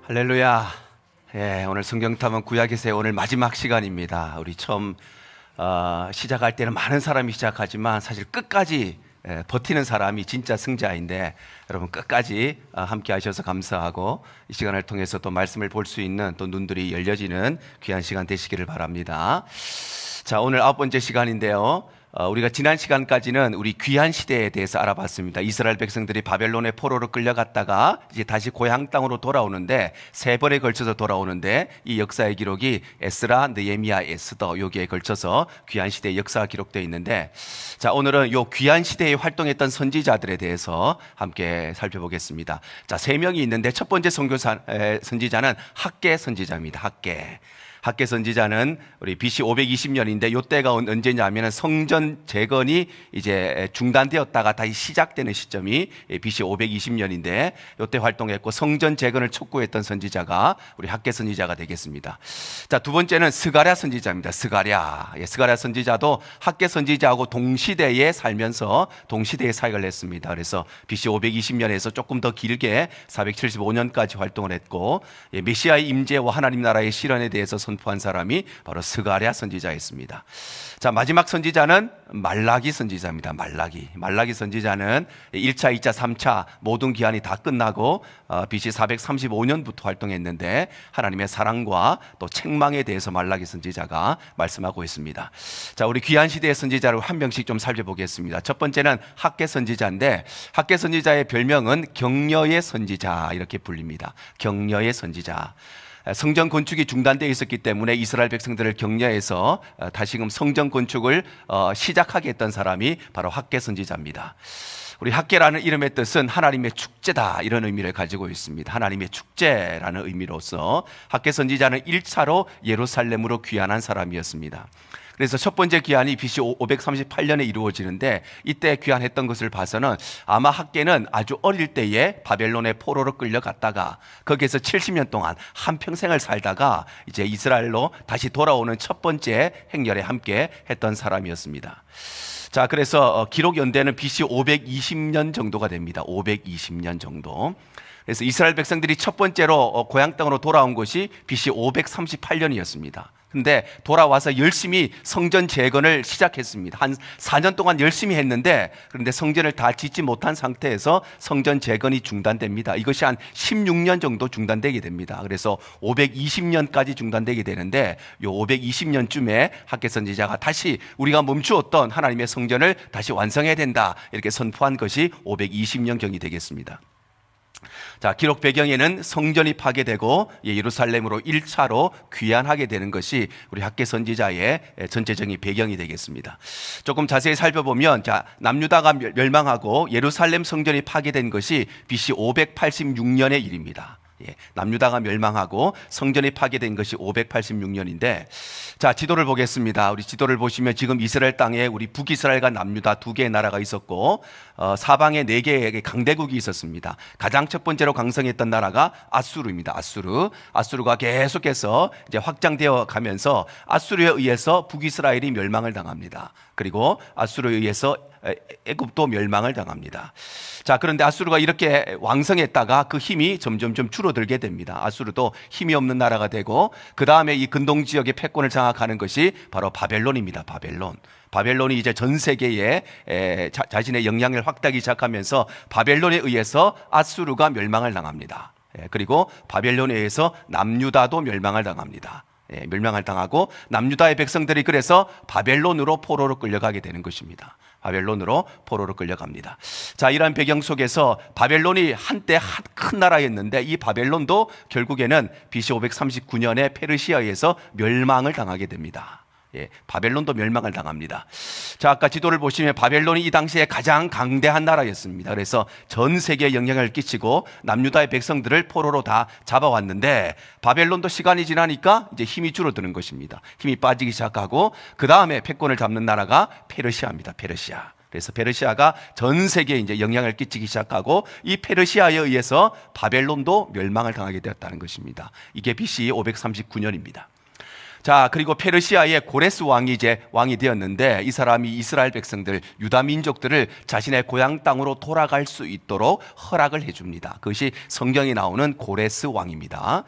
할렐루야. 오늘 성경 탐험 구약에서의 오늘 마지막 시간입니다. 우리 처음 시작할 때는 많은 사람이 시작하지만 사실 끝까지 버티는 사람이 진짜 승자인데, 여러분 끝까지 함께 하셔서 감사하고 이 시간을 통해서 또 말씀을 볼 수 있는 또 눈들이 열려지는 귀한 시간 되시기를 바랍니다. 자, 오늘 9번째 시간인데요. 우리가 지난 시간까지는 우리 귀한 시대에 대해서 알아봤습니다. 이스라엘 백성들이 바벨론의 포로로 끌려갔다가 이제 다시 고향 땅으로 돌아오는데, 세 번에 걸쳐서 돌아오는데, 이 역사의 기록이 에스라, 느헤미야, 에스더 여기에 걸쳐서 귀한 시대의 역사가 기록되어 있는데, 자, 오늘은 요 귀한 시대에 활동했던 선지자들에 대해서 함께 살펴보겠습니다. 자, 3명이 있는데 첫 번째 선지자는 학개 선지자입니다. 학개 선지자는 우리 BC 520년인데, 요때가 언제냐면은 성전 재건이 이제 중단되었다가 다시 시작되는 시점이 BC 520년인데, 요때 활동했고 성전 재건을 촉구했던 선지자가 우리 학개 선지자가 되겠습니다. 자, 두 번째는 스가랴 선지자입니다. 스가랴 선지자도 학개 선지자하고 동시대에 살면서 동시대에 사역을 했습니다. 그래서 BC 520년에서 조금 더 길게 475년까지 활동을 했고, 메시아의 임재와 하나님 나라의 실현에 대해서 선포한 사람이 바로 스가랴 선지자였습니다. 자, 마지막 선지자는 말라기 선지자입니다. 말라기 선지자는 1차, 2차, 3차 모든 기한이 다 끝나고 BC 435년부터 활동했는데, 하나님의 사랑과 또 책망에 대해서 말라기 선지자가 말씀하고 있습니다. 자, 우리 귀한 시대의 선지자를 한 명씩 좀 살펴보겠습니다. 첫 번째는 학개 선지자인데, 학개 선지자의 별명은 격려의 선지자 이렇게 불립니다. 격려의 선지자. 성전 건축이 중단되어 있었기 때문에 이스라엘 백성들을 격려해서 다시금 성전 건축을 시작하게 했던 사람이 바로 학개 선지자입니다. 우리 학개라는 이름의 뜻은 하나님의 축제다, 이런 의미를 가지고 있습니다. 하나님의 축제라는 의미로서 학개 선지자는 1차로 예루살렘으로 귀환한 사람이었습니다. 그래서 첫 번째 귀환이 BC 538년에 이루어지는데, 이때 귀환했던 것을 봐서는 아마 학개는 아주 어릴 때에 바벨론의 포로로 끌려갔다가 거기에서 70년 동안 한평생을 살다가 이제 이스라엘로 다시 돌아오는 첫 번째 행렬에 함께 했던 사람이었습니다. 자, 그래서 기록 연대는 BC 520년 정도가 됩니다. 520년 정도. 그래서 이스라엘 백성들이 첫 번째로 고향 땅으로 돌아온 것이 BC 538년이었습니다. 근데 돌아와서 열심히 성전 재건을 시작했습니다. 한 4년 동안 열심히 했는데, 그런데 성전을 다 짓지 못한 상태에서 성전 재건이 중단됩니다. 이것이 한 16년 정도 중단되게 됩니다. 그래서 520년까지 중단되게 되는데, 이 520년쯤에 학개 선지자가 다시 우리가 멈추었던 하나님의 성전을 다시 완성해야 된다, 이렇게 선포한 것이 520년경이 되겠습니다. 자, 기록 배경에는 성전이 파괴되고 예루살렘으로 1차로 귀환하게 되는 것이 우리 학개 선지자의 전체적인 배경이 되겠습니다. 조금 자세히 살펴보면, 자, 남유다가 멸망하고 예루살렘 성전이 파괴된 것이 BC 586년의 일입니다. 남유다가 멸망하고 성전이 파괴된 것이 586년인데, 자, 지도를 보겠습니다. 우리 지도를 보시면 지금 이스라엘 땅에 우리 북이스라엘과 남유다 두 개의 나라가 있었고, 사방에 4개의 강대국이 있었습니다. 가장 첫 번째로 강성했던 나라가 아수르입니다. 아수르가 계속해서 이제 확장되어 가면서 아수르에 의해서 북이스라엘이 멸망을 당합니다. 그리고 아수르에 의해서 애굽도 멸망을 당합니다. 자, 그런데 아수르가 이렇게 왕성했다가 그 힘이 점점 줄어들게 됩니다. 아수르도 힘이 없는 나라가 되고, 그 다음에 이 근동 지역의 패권을 장악하는 것이 바로 바벨론입니다. 바벨론이 이제 전 세계에 자신의 영향을 확대하기 시작하면서 바벨론에 의해서 아수르가 멸망을 당합니다. 그리고 바벨론에 의해서 남유다도 멸망을 당합니다. 멸망을 당하고 남유다의 백성들이 그래서 바벨론으로 포로로 끌려가게 되는 것입니다. 바벨론으로 포로로 끌려갑니다. 자, 이러한 배경 속에서 바벨론이 한때 큰 나라였는데, 이 바벨론도 결국에는 BC 539년에 페르시아에서 멸망을 당하게 됩니다. 바벨론도 멸망을 당합니다. 자, 아까 지도를 보시면 바벨론이 이 당시에 가장 강대한 나라였습니다. 그래서 전 세계에 영향을 끼치고 남유다의 백성들을 포로로 다 잡아왔는데, 바벨론도 시간이 지나니까 이제 힘이 줄어드는 것입니다. 힘이 빠지기 시작하고, 그 다음에 패권을 잡는 나라가 페르시아입니다. 그래서 페르시아가 전 세계에 이제 영향을 끼치기 시작하고, 이 페르시아에 의해서 바벨론도 멸망을 당하게 되었다는 것입니다. 이게 BC 539년입니다. 자, 그리고 페르시아의 고레스 왕이 이제 왕이 되었는데 이 사람이 이스라엘 백성들, 유다 민족들을 자신의 고향 땅으로 돌아갈 수 있도록 허락을 해줍니다. 그것이 성경에 나오는 고레스 왕입니다.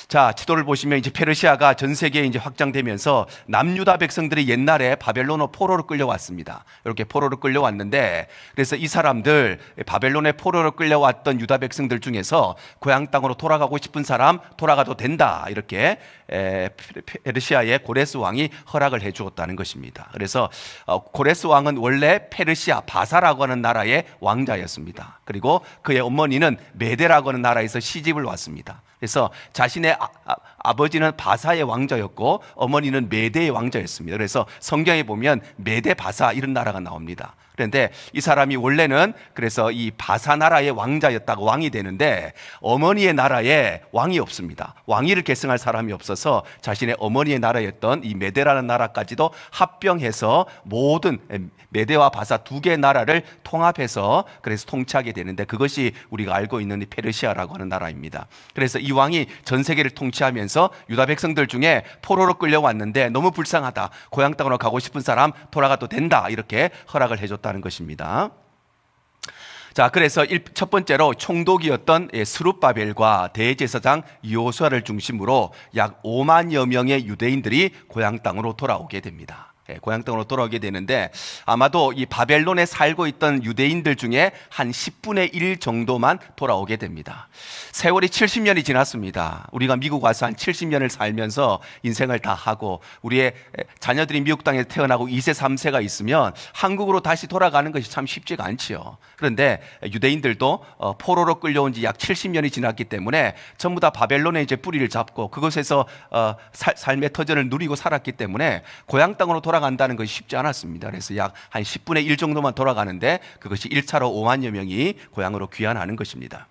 자, 지도를 보시면 이제 페르시아가 전 세계에 이제 확장되면서 남유다 백성들이 옛날에 바벨론으로 포로로 끌려왔습니다. 이렇게 포로로 끌려왔는데, 그래서 이 사람들 바벨론의 포로로 끌려왔던 유다 백성들 중에서 고향 땅으로 돌아가고 싶은 사람 돌아가도 된다, 이렇게 페르시아의 고레스 왕이 허락을 해 주었다는 것입니다. 그래서 고레스 왕은 원래 페르시아 바사라고 하는 나라의 왕자였습니다. 그리고 그의 어머니는 메데라고 하는 나라에서 시집을 왔습니다. 그래서 자신의 아버지는 바사의 왕자였고 어머니는 메대의 왕자였습니다. 그래서 성경에 보면 메대 바사 이런 나라가 나옵니다. 그런데 이 사람이 원래는 그래서 이 바사 나라의 왕자였다가 왕이 되는데 어머니의 나라에 왕이 없습니다. 왕위를 계승할 사람이 없어서 자신의 어머니의 나라였던 이 메대라는 나라까지도 합병해서 모든 메대와 바사 두 개의 나라를 통합해서 그래서 통치하게 되는데, 그것이 우리가 알고 있는 이 페르시아라고 하는 나라입니다. 그래서 이 왕이 전 세계를 통치하면서 유다 백성들 중에 포로로 끌려왔는데 너무 불쌍하다, 고향 땅으로 가고 싶은 사람 돌아가도 된다, 이렇게 허락을 해줬다는 것입니다. 자, 그래서 첫 번째로 총독이었던 스룹바벨과 대제사장 여호수아를 중심으로 약 5만여 명의 유대인들이 고향 땅으로 돌아오게 됩니다. 고향 땅으로 돌아오게 되는데 아마도 이 바벨론에 살고 있던 유대인들 중에 한 10분의 1 정도만 돌아오게 됩니다. 세월이 70년이 지났습니다. 우리가 미국 와서 한 70년을 살면서 인생을 다 하고 우리의 자녀들이 미국 땅에 태어나고 2세, 3세가 있으면 한국으로 다시 돌아가는 것이 참 쉽지가 않지요. 그런데 유대인들도 포로로 끌려온 지 약 70년이 지났기 때문에 전부 다 바벨론에 이제 뿌리를 잡고 그곳에서 삶의 터전을 누리고 살았기 때문에 고향 땅으로 돌아간다는 것이 쉽지 않았습니다. 그래서 약 한 10분의 1 정도만 돌아가는데 그것이 1차로 5만여 명이 고향으로 귀환하는 것입니다.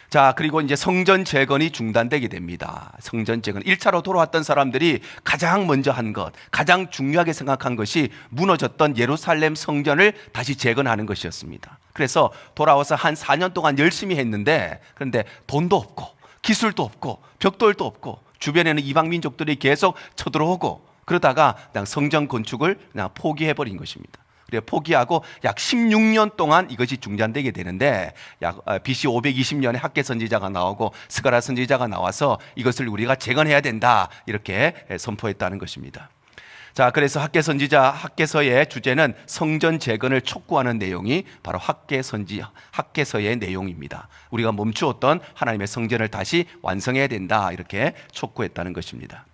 자, 그리고 이제 성전 재건이 중단되게 됩니다. 성전 재건, 1차로 돌아왔던 사람들이 가장 먼저 한 것, 가장 중요하게 생각한 것이 무너졌던 예루살렘 성전을 다시 재건하는 것이었습니다. 그래서 돌아와서 한 4년 동안 열심히 했는데, 그런데 돈도 없고 기술도 없고 벽돌도 없고 주변에는 이방 민족들이 계속 쳐들어오고 그러다가 그냥 성전 건축을 그냥 포기해버린 것입니다. 그래서 포기하고 약 16년 동안 이것이 중단되게 되는데 약 BC 520년에 학개 선지자가 나오고 스가랴 선지자가 나와서 이것을 우리가 재건해야 된다, 이렇게 선포했다는 것입니다. 자, 그래서 학개 선지자 학개서의 주제는 성전 재건을 촉구하는 내용이 바로 학개서의 내용입니다. 우리가 멈추었던 하나님의 성전을 다시 완성해야 된다, 이렇게 촉구했다는 것입니다.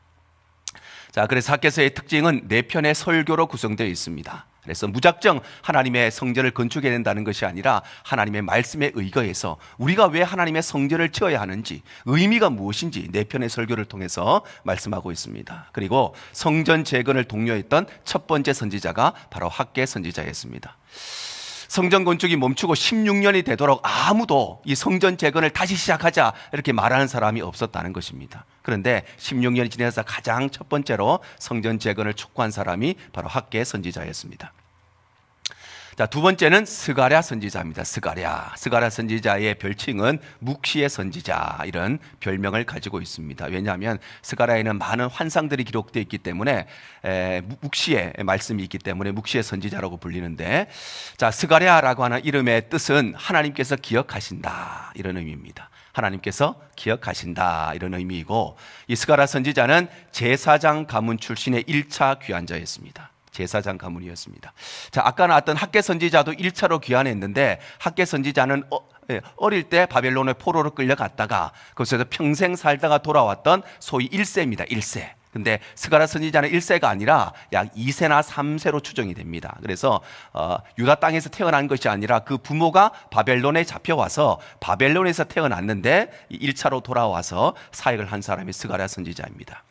자, 그래서 학개서의 특징은 4편의 설교로 구성되어 있습니다. 그래서 무작정 하나님의 성전을 건축해야 된다는 것이 아니라 하나님의 말씀에 의거해서 우리가 왜 하나님의 성전을 지어야 하는지, 의미가 무엇인지 4편의 설교를 통해서 말씀하고 있습니다. 그리고 성전 재건을 독려했던 첫 번째 선지자가 바로 학개 선지자였습니다. 성전 건축이 멈추고 16년이 되도록 아무도 이 성전 재건을 다시 시작하자 이렇게 말하는 사람이 없었다는 것입니다. 그런데 16년이 지나서 가장 첫 번째로 성전 재건을 촉구한 사람이 바로 학개 선지자였습니다. 자, 두 번째는 스가랴 선지자입니다. 스가랴 선지자의 별칭은 묵시의 선지자, 이런 별명을 가지고 있습니다. 왜냐하면 스가랴에는 많은 환상들이 기록되어 있기 때문에 묵시의 말씀이 있기 때문에 묵시의 선지자라고 불리는데, 자, 스가랴라고 하는 이름의 뜻은 하나님께서 기억하신다, 이런 의미입니다. 하나님께서 기억하신다, 이런 의미이고, 이 스가랴 선지자는 제사장 가문 출신의 1차 귀환자였습니다. 제사장 가문이었습니다. 자, 아까 나왔던 학개 선지자도 1차로 귀환했는데 학개 선지자는 어릴 때 바벨론의 포로로 끌려갔다가 거기서 평생 살다가 돌아왔던 소위 1세입니다. 1세. 근데 스가랴 선지자는 1세가 아니라 약 2세나 3세로 추정이 됩니다. 그래서 유다 땅에서 태어난 것이 아니라 그 부모가 바벨론에 잡혀와서 바벨론에서 태어났는데 1차로 돌아와서 사역을 한 사람이 스가랴 선지자입니다.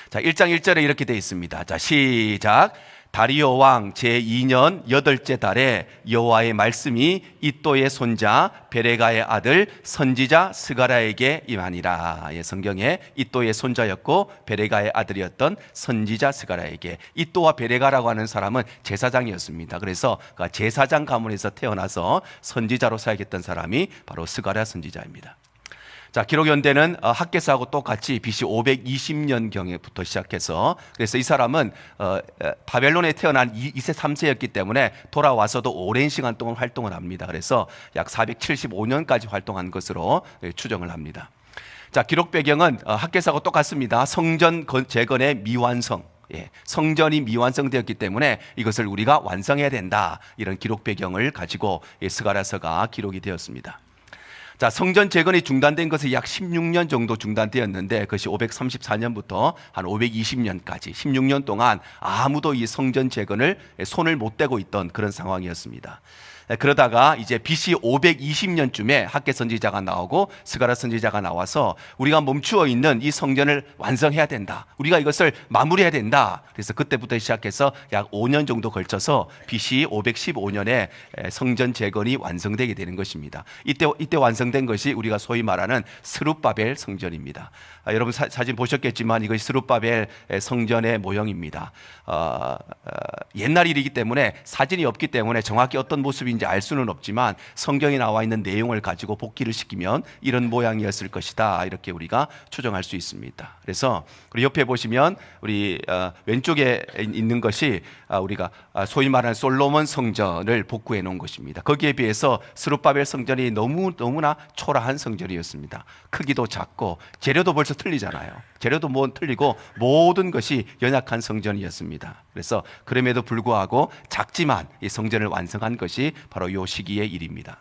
자, 1장 1절에 이렇게 되어 있습니다. 자, 시작. 다리오 왕 제2년 8째 달에 여호와의 말씀이 이또의 손자 베레가의 아들 선지자 스가랴에게 임하니라. 성경에 이또의 손자였고 베레가의 아들이었던 선지자 스가랴에게, 이또와 베레가라고 하는 사람은 제사장이었습니다. 그래서 제사장 가문에서 태어나서 선지자로 사역했던 사람이 바로 스가랴 선지자입니다. 자, 기록연대는 학개서하고 똑같이 BC 520년경에부터 시작해서, 그래서 이 사람은 바벨론에 태어난 2세 3세였기 때문에 돌아와서도 오랜 시간 동안 활동을 합니다. 그래서 약 475년까지 활동한 것으로 추정을 합니다. 자, 기록 배경은 학개서하고 똑같습니다. 성전 재건의 미완성, 성전이 미완성되었기 때문에 이것을 우리가 완성해야 된다, 이런 기록 배경을 가지고 스가랴서가 기록이 되었습니다. 자, 성전 재건이 중단된 것은 약 16년 정도 중단되었는데, 그것이 534년부터 한 520년까지 16년 동안 아무도 이 성전 재건을 손을 못 대고 있던 그런 상황이었습니다. 그러다가 이제 BC 520년쯤에 학개 선지자가 나오고 스가랴 선지자가 나와서 우리가 멈추어 있는 이 성전을 완성해야 된다, 우리가 이것을 마무리해야 된다. 그래서 그때부터 시작해서 약 5년 정도 걸쳐서 BC 515년에 성전 재건이 완성되게 되는 것입니다. 이때 완성된 것이 우리가 소위 말하는 스룹바벨 성전입니다. 여러분 사진 보셨겠지만 이것이 스룹바벨 성전의 모형입니다. 옛날 일이기 때문에 사진이 없기 때문에 정확히 어떤 모습인지 알 수는 없지만 성경에 나와 있는 내용을 가지고 복기를 시키면 이런 모양이었을 것이다, 이렇게 우리가 추정할 수 있습니다. 그래서 우리 옆에 보시면 우리 왼쪽에 있는 것이 우리가 소위 말하는 솔로몬 성전을 복구해 놓은 것입니다. 거기에 비해서 스룹바벨 성전이 너무나 초라한 성전이었습니다. 크기도 작고 재료도 벌써 틀리잖아요. 재료도 틀리고 모든 것이 연약한 성전이었습니다. 그래서 그럼에도 불구하고 작지만 이 성전을 완성한 것이 바로 이 시기의 일입니다.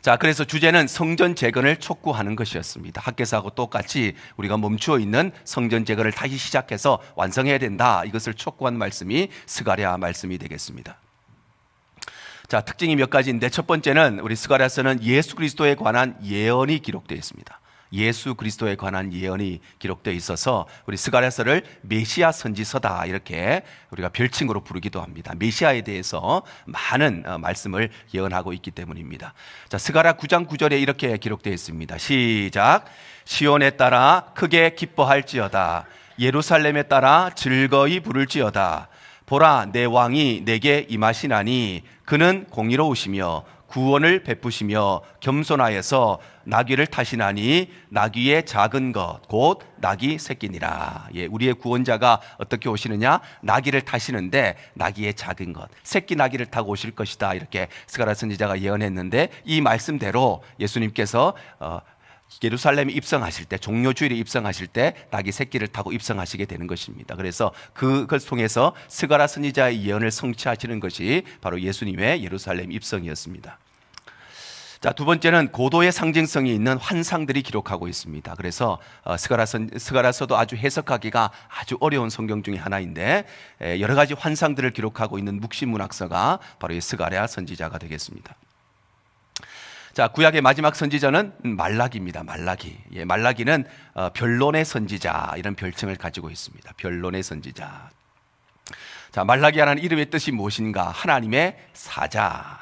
자, 그래서 주제는 성전 재건을 촉구하는 것이었습니다. 학개서하고 똑같이 우리가 멈추어 있는 성전 재건을 다시 시작해서 완성해야 된다, 이것을 촉구한 말씀이 스가랴 말씀이 되겠습니다. 자, 특징이 몇 가지인데, 첫 번째는 우리 스가랴서는 예수 그리스도에 관한 예언이 기록되어 있습니다. 예수 그리스도에 관한 예언이 기록되어 있어서 우리 스가랴서를 메시아 선지서다, 이렇게 우리가 별칭으로 부르기도 합니다. 메시아에 대해서 많은 말씀을 예언하고 있기 때문입니다. 자, 스가랴 9장 9절에 이렇게 기록되어 있습니다. 시작. 시온에 따라 크게 기뻐할지어다. 예루살렘에 따라 즐거이 부를지어다. 보라, 내 왕이 내게 임하시나니 그는 공의로우시며 구원을 베푸시며 겸손하여서 나귀를 타시나니 나귀의 작은 것 곧 나귀 새끼니라. 우리의 구원자가 어떻게 오시느냐? 나귀를 타시는데 나귀의 작은 것, 새끼 나귀를 타고 오실 것이다, 이렇게 스가랴 선지자가 예언했는데, 이 말씀대로 예수님께서 예루살렘에 입성하실 때, 종료주일에 입성하실 때 나귀 새끼를 타고 입성하시게 되는 것입니다. 그래서 그걸 통해서 스가랴 선지자의 예언을 성취하시는 것이 바로 예수님의 예루살렘 입성이었습니다. 자, 두 번째는 고도의 상징성이 있는 환상들이 기록하고 있습니다. 그래서 스가랴서도 아주 해석하기가 아주 어려운 성경 중에 하나인데, 여러 가지 환상들을 기록하고 있는 묵시문학서가 바로 이 스가랴 선지자가 되겠습니다. 자, 구약의 마지막 선지자는 말라기입니다. 말라기. 말라기는 변론의 선지자, 이런 별칭을 가지고 있습니다. 변론의 선지자. 자, 말라기라는 이름의 뜻이 무엇인가? 하나님의 사자.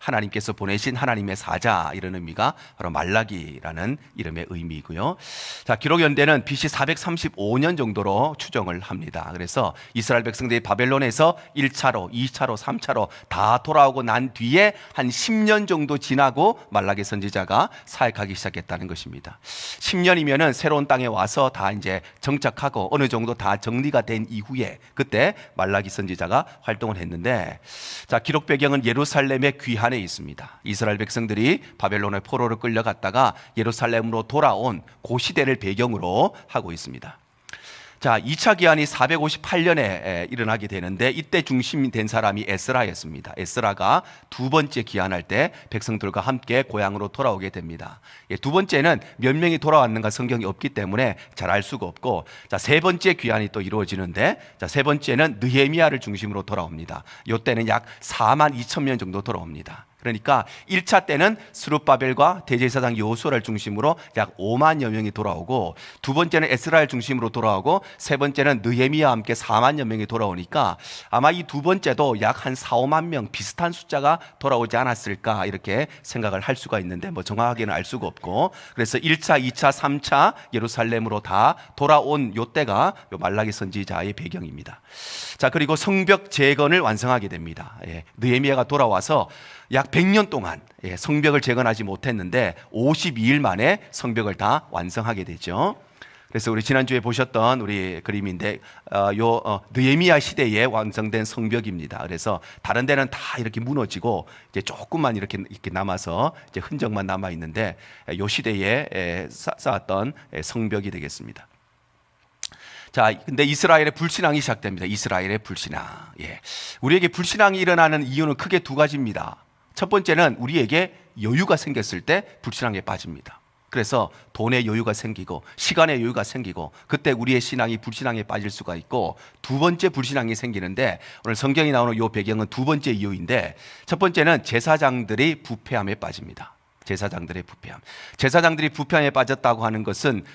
하나님께서 보내신 하나님의 사자, 이런 의미가 바로 말라기라는 이름의 의미이고요. 자, 기록연대는 BC 435년 정도로 추정을 합니다. 그래서 이스라엘 백성들이 바벨론에서 1차로, 2차로, 3차로 다 돌아오고 난 뒤에 한 10년 정도 지나고 말라기 선지자가 사역하기 시작했다는 것입니다. 10년이면은 새로운 땅에 와서 다 이제 정착하고 어느 정도 다 정리가 된 이후에 그때 말라기 선지자가 활동을 했는데, 자, 기록 배경은 예루살렘의 귀한 있습니다. 이스라엘 백성들이 바벨론의 포로로 끌려갔다가 예루살렘으로 돌아온 그 시대를 배경으로 하고 있습니다. 자, 2차 기한이 458년에 일어나게 되는데, 이때 중심이 된 사람이 에스라였습니다. 에스라가 두 번째 기한할 때 백성들과 함께 고향으로 돌아오게 됩니다. 두 번째는 몇 명이 돌아왔는가 성경이 없기 때문에 잘 알 수가 없고, 자, 세 번째 귀한이 또 이루어지는데, 자, 세 번째는 느헤미야를 중심으로 돌아옵니다. 이때는 약 4만 2천 명 정도 돌아옵니다. 그러니까 1차 때는 스룹바벨과 대제사장 여호수아를 중심으로 약 5만여 명이 돌아오고, 두 번째는 에스라를 중심으로 돌아오고, 세 번째는 느헤미야와 함께 4만여 명이 돌아오니까 아마 이 두 번째도 약 한 4, 5만 명 비슷한 숫자가 돌아오지 않았을까, 이렇게 생각을 할 수가 있는데 정확하게는 알 수가 없고, 그래서 1차, 2차, 3차 예루살렘으로 다 돌아온 요때가 요 말라기 선지자의 배경입니다. 자, 그리고 성벽 재건을 완성하게 됩니다. 느헤미야가 돌아와서 약 100년 동안 성벽을 재건하지 못했는데 52일 만에 성벽을 다 완성하게 되죠. 그래서 우리 지난주에 보셨던 우리 그림인데 느헤미야 시대에 완성된 성벽입니다. 그래서 다른 데는 다 이렇게 무너지고 이제 조금만 이렇게 남아서 이제 흔적만 남아 있는데 요 시대에 쌓았던 성벽이 되겠습니다. 자, 근데 이스라엘의 불신앙이 시작됩니다. 이스라엘의 불신앙. 우리에게 불신앙이 일어나는 이유는 크게 두 가지입니다. 첫 번째는 우리에게 여유가 생겼을 때 불신앙에 빠집니다. 그래서 돈의 여유가 생기고 시간의 여유가 생기고 그때 우리의 신앙이 불신앙에 빠질 수가 있고, 두 번째 불신앙이 생기는데 오늘 성경이 나오는 이 배경은 두 번째 이유인데, 첫 번째는 제사장들이 부패함에 빠집니다. 제사장들의 부패함. 제사장들이 부패함에 빠졌다고 하는 것은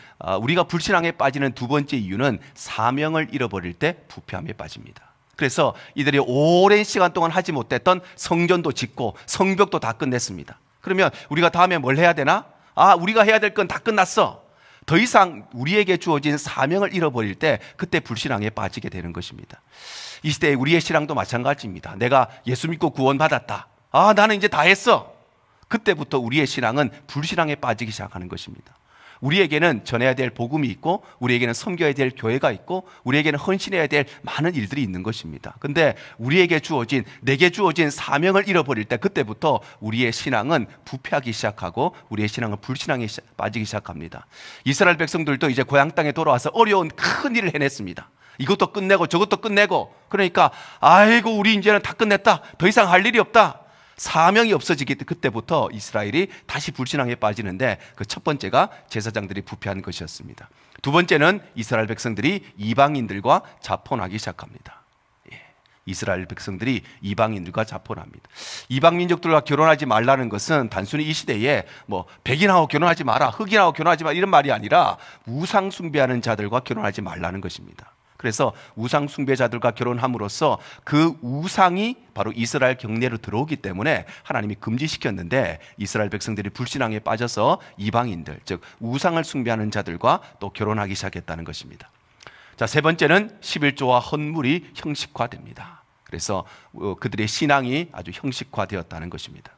우리가 불신앙에 빠지는 두 번째 이유는 사명을 잃어버릴 때 부패함에 빠집니다. 그래서 이들이 오랜 시간 동안 하지 못했던 성전도 짓고 성벽도 다 끝냈습니다. 그러면 우리가 다음에 뭘 해야 되나? 우리가 해야 될 건 다 끝났어. 더 이상 우리에게 주어진 사명을 잃어버릴 때 그때 불신앙에 빠지게 되는 것입니다. 이 시대에 우리의 신앙도 마찬가지입니다. 내가 예수 믿고 구원받았다. 나는 이제 다 했어. 그때부터 우리의 신앙은 불신앙에 빠지기 시작하는 것입니다. 우리에게는 전해야 될 복음이 있고, 우리에게는 섬겨야 될 교회가 있고, 우리에게는 헌신해야 될 많은 일들이 있는 것입니다. 근데 내게 주어진 사명을 잃어버릴 때 그때부터 우리의 신앙은 부패하기 시작하고 우리의 신앙은 불신앙에 빠지기 시작합니다. 이스라엘 백성들도 이제 고향 땅에 돌아와서 어려운 큰 일을 해냈습니다. 이것도 끝내고 저것도 끝내고, 그러니까 우리 이제는 다 끝냈다. 더 이상 할 일이 없다. 사명이 없어지기 때문에 그때부터 이스라엘이 다시 불신앙에 빠지는데, 그 첫 번째가 제사장들이 부패한 것이었습니다. 두 번째는 이스라엘 백성들이 이방인들과 자폰하기 시작합니다. 이스라엘 백성들이 이방인들과 자폰합니다. 이방 민족들과 결혼하지 말라는 것은 단순히 이 시대에 백인하고 결혼하지 마라, 흑인하고 결혼하지 마라 이런 말이 아니라 우상 숭배하는 자들과 결혼하지 말라는 것입니다. 그래서 우상 숭배자들과 결혼함으로써 그 우상이 바로 이스라엘 경내로 들어오기 때문에 하나님이 금지시켰는데, 이스라엘 백성들이 불신앙에 빠져서 이방인들, 즉 우상을 숭배하는 자들과 또 결혼하기 시작했다는 것입니다. 자, 세 번째는 11조와 헌물이 형식화됩니다. 그래서 그들의 신앙이 아주 형식화되었다는 것입니다.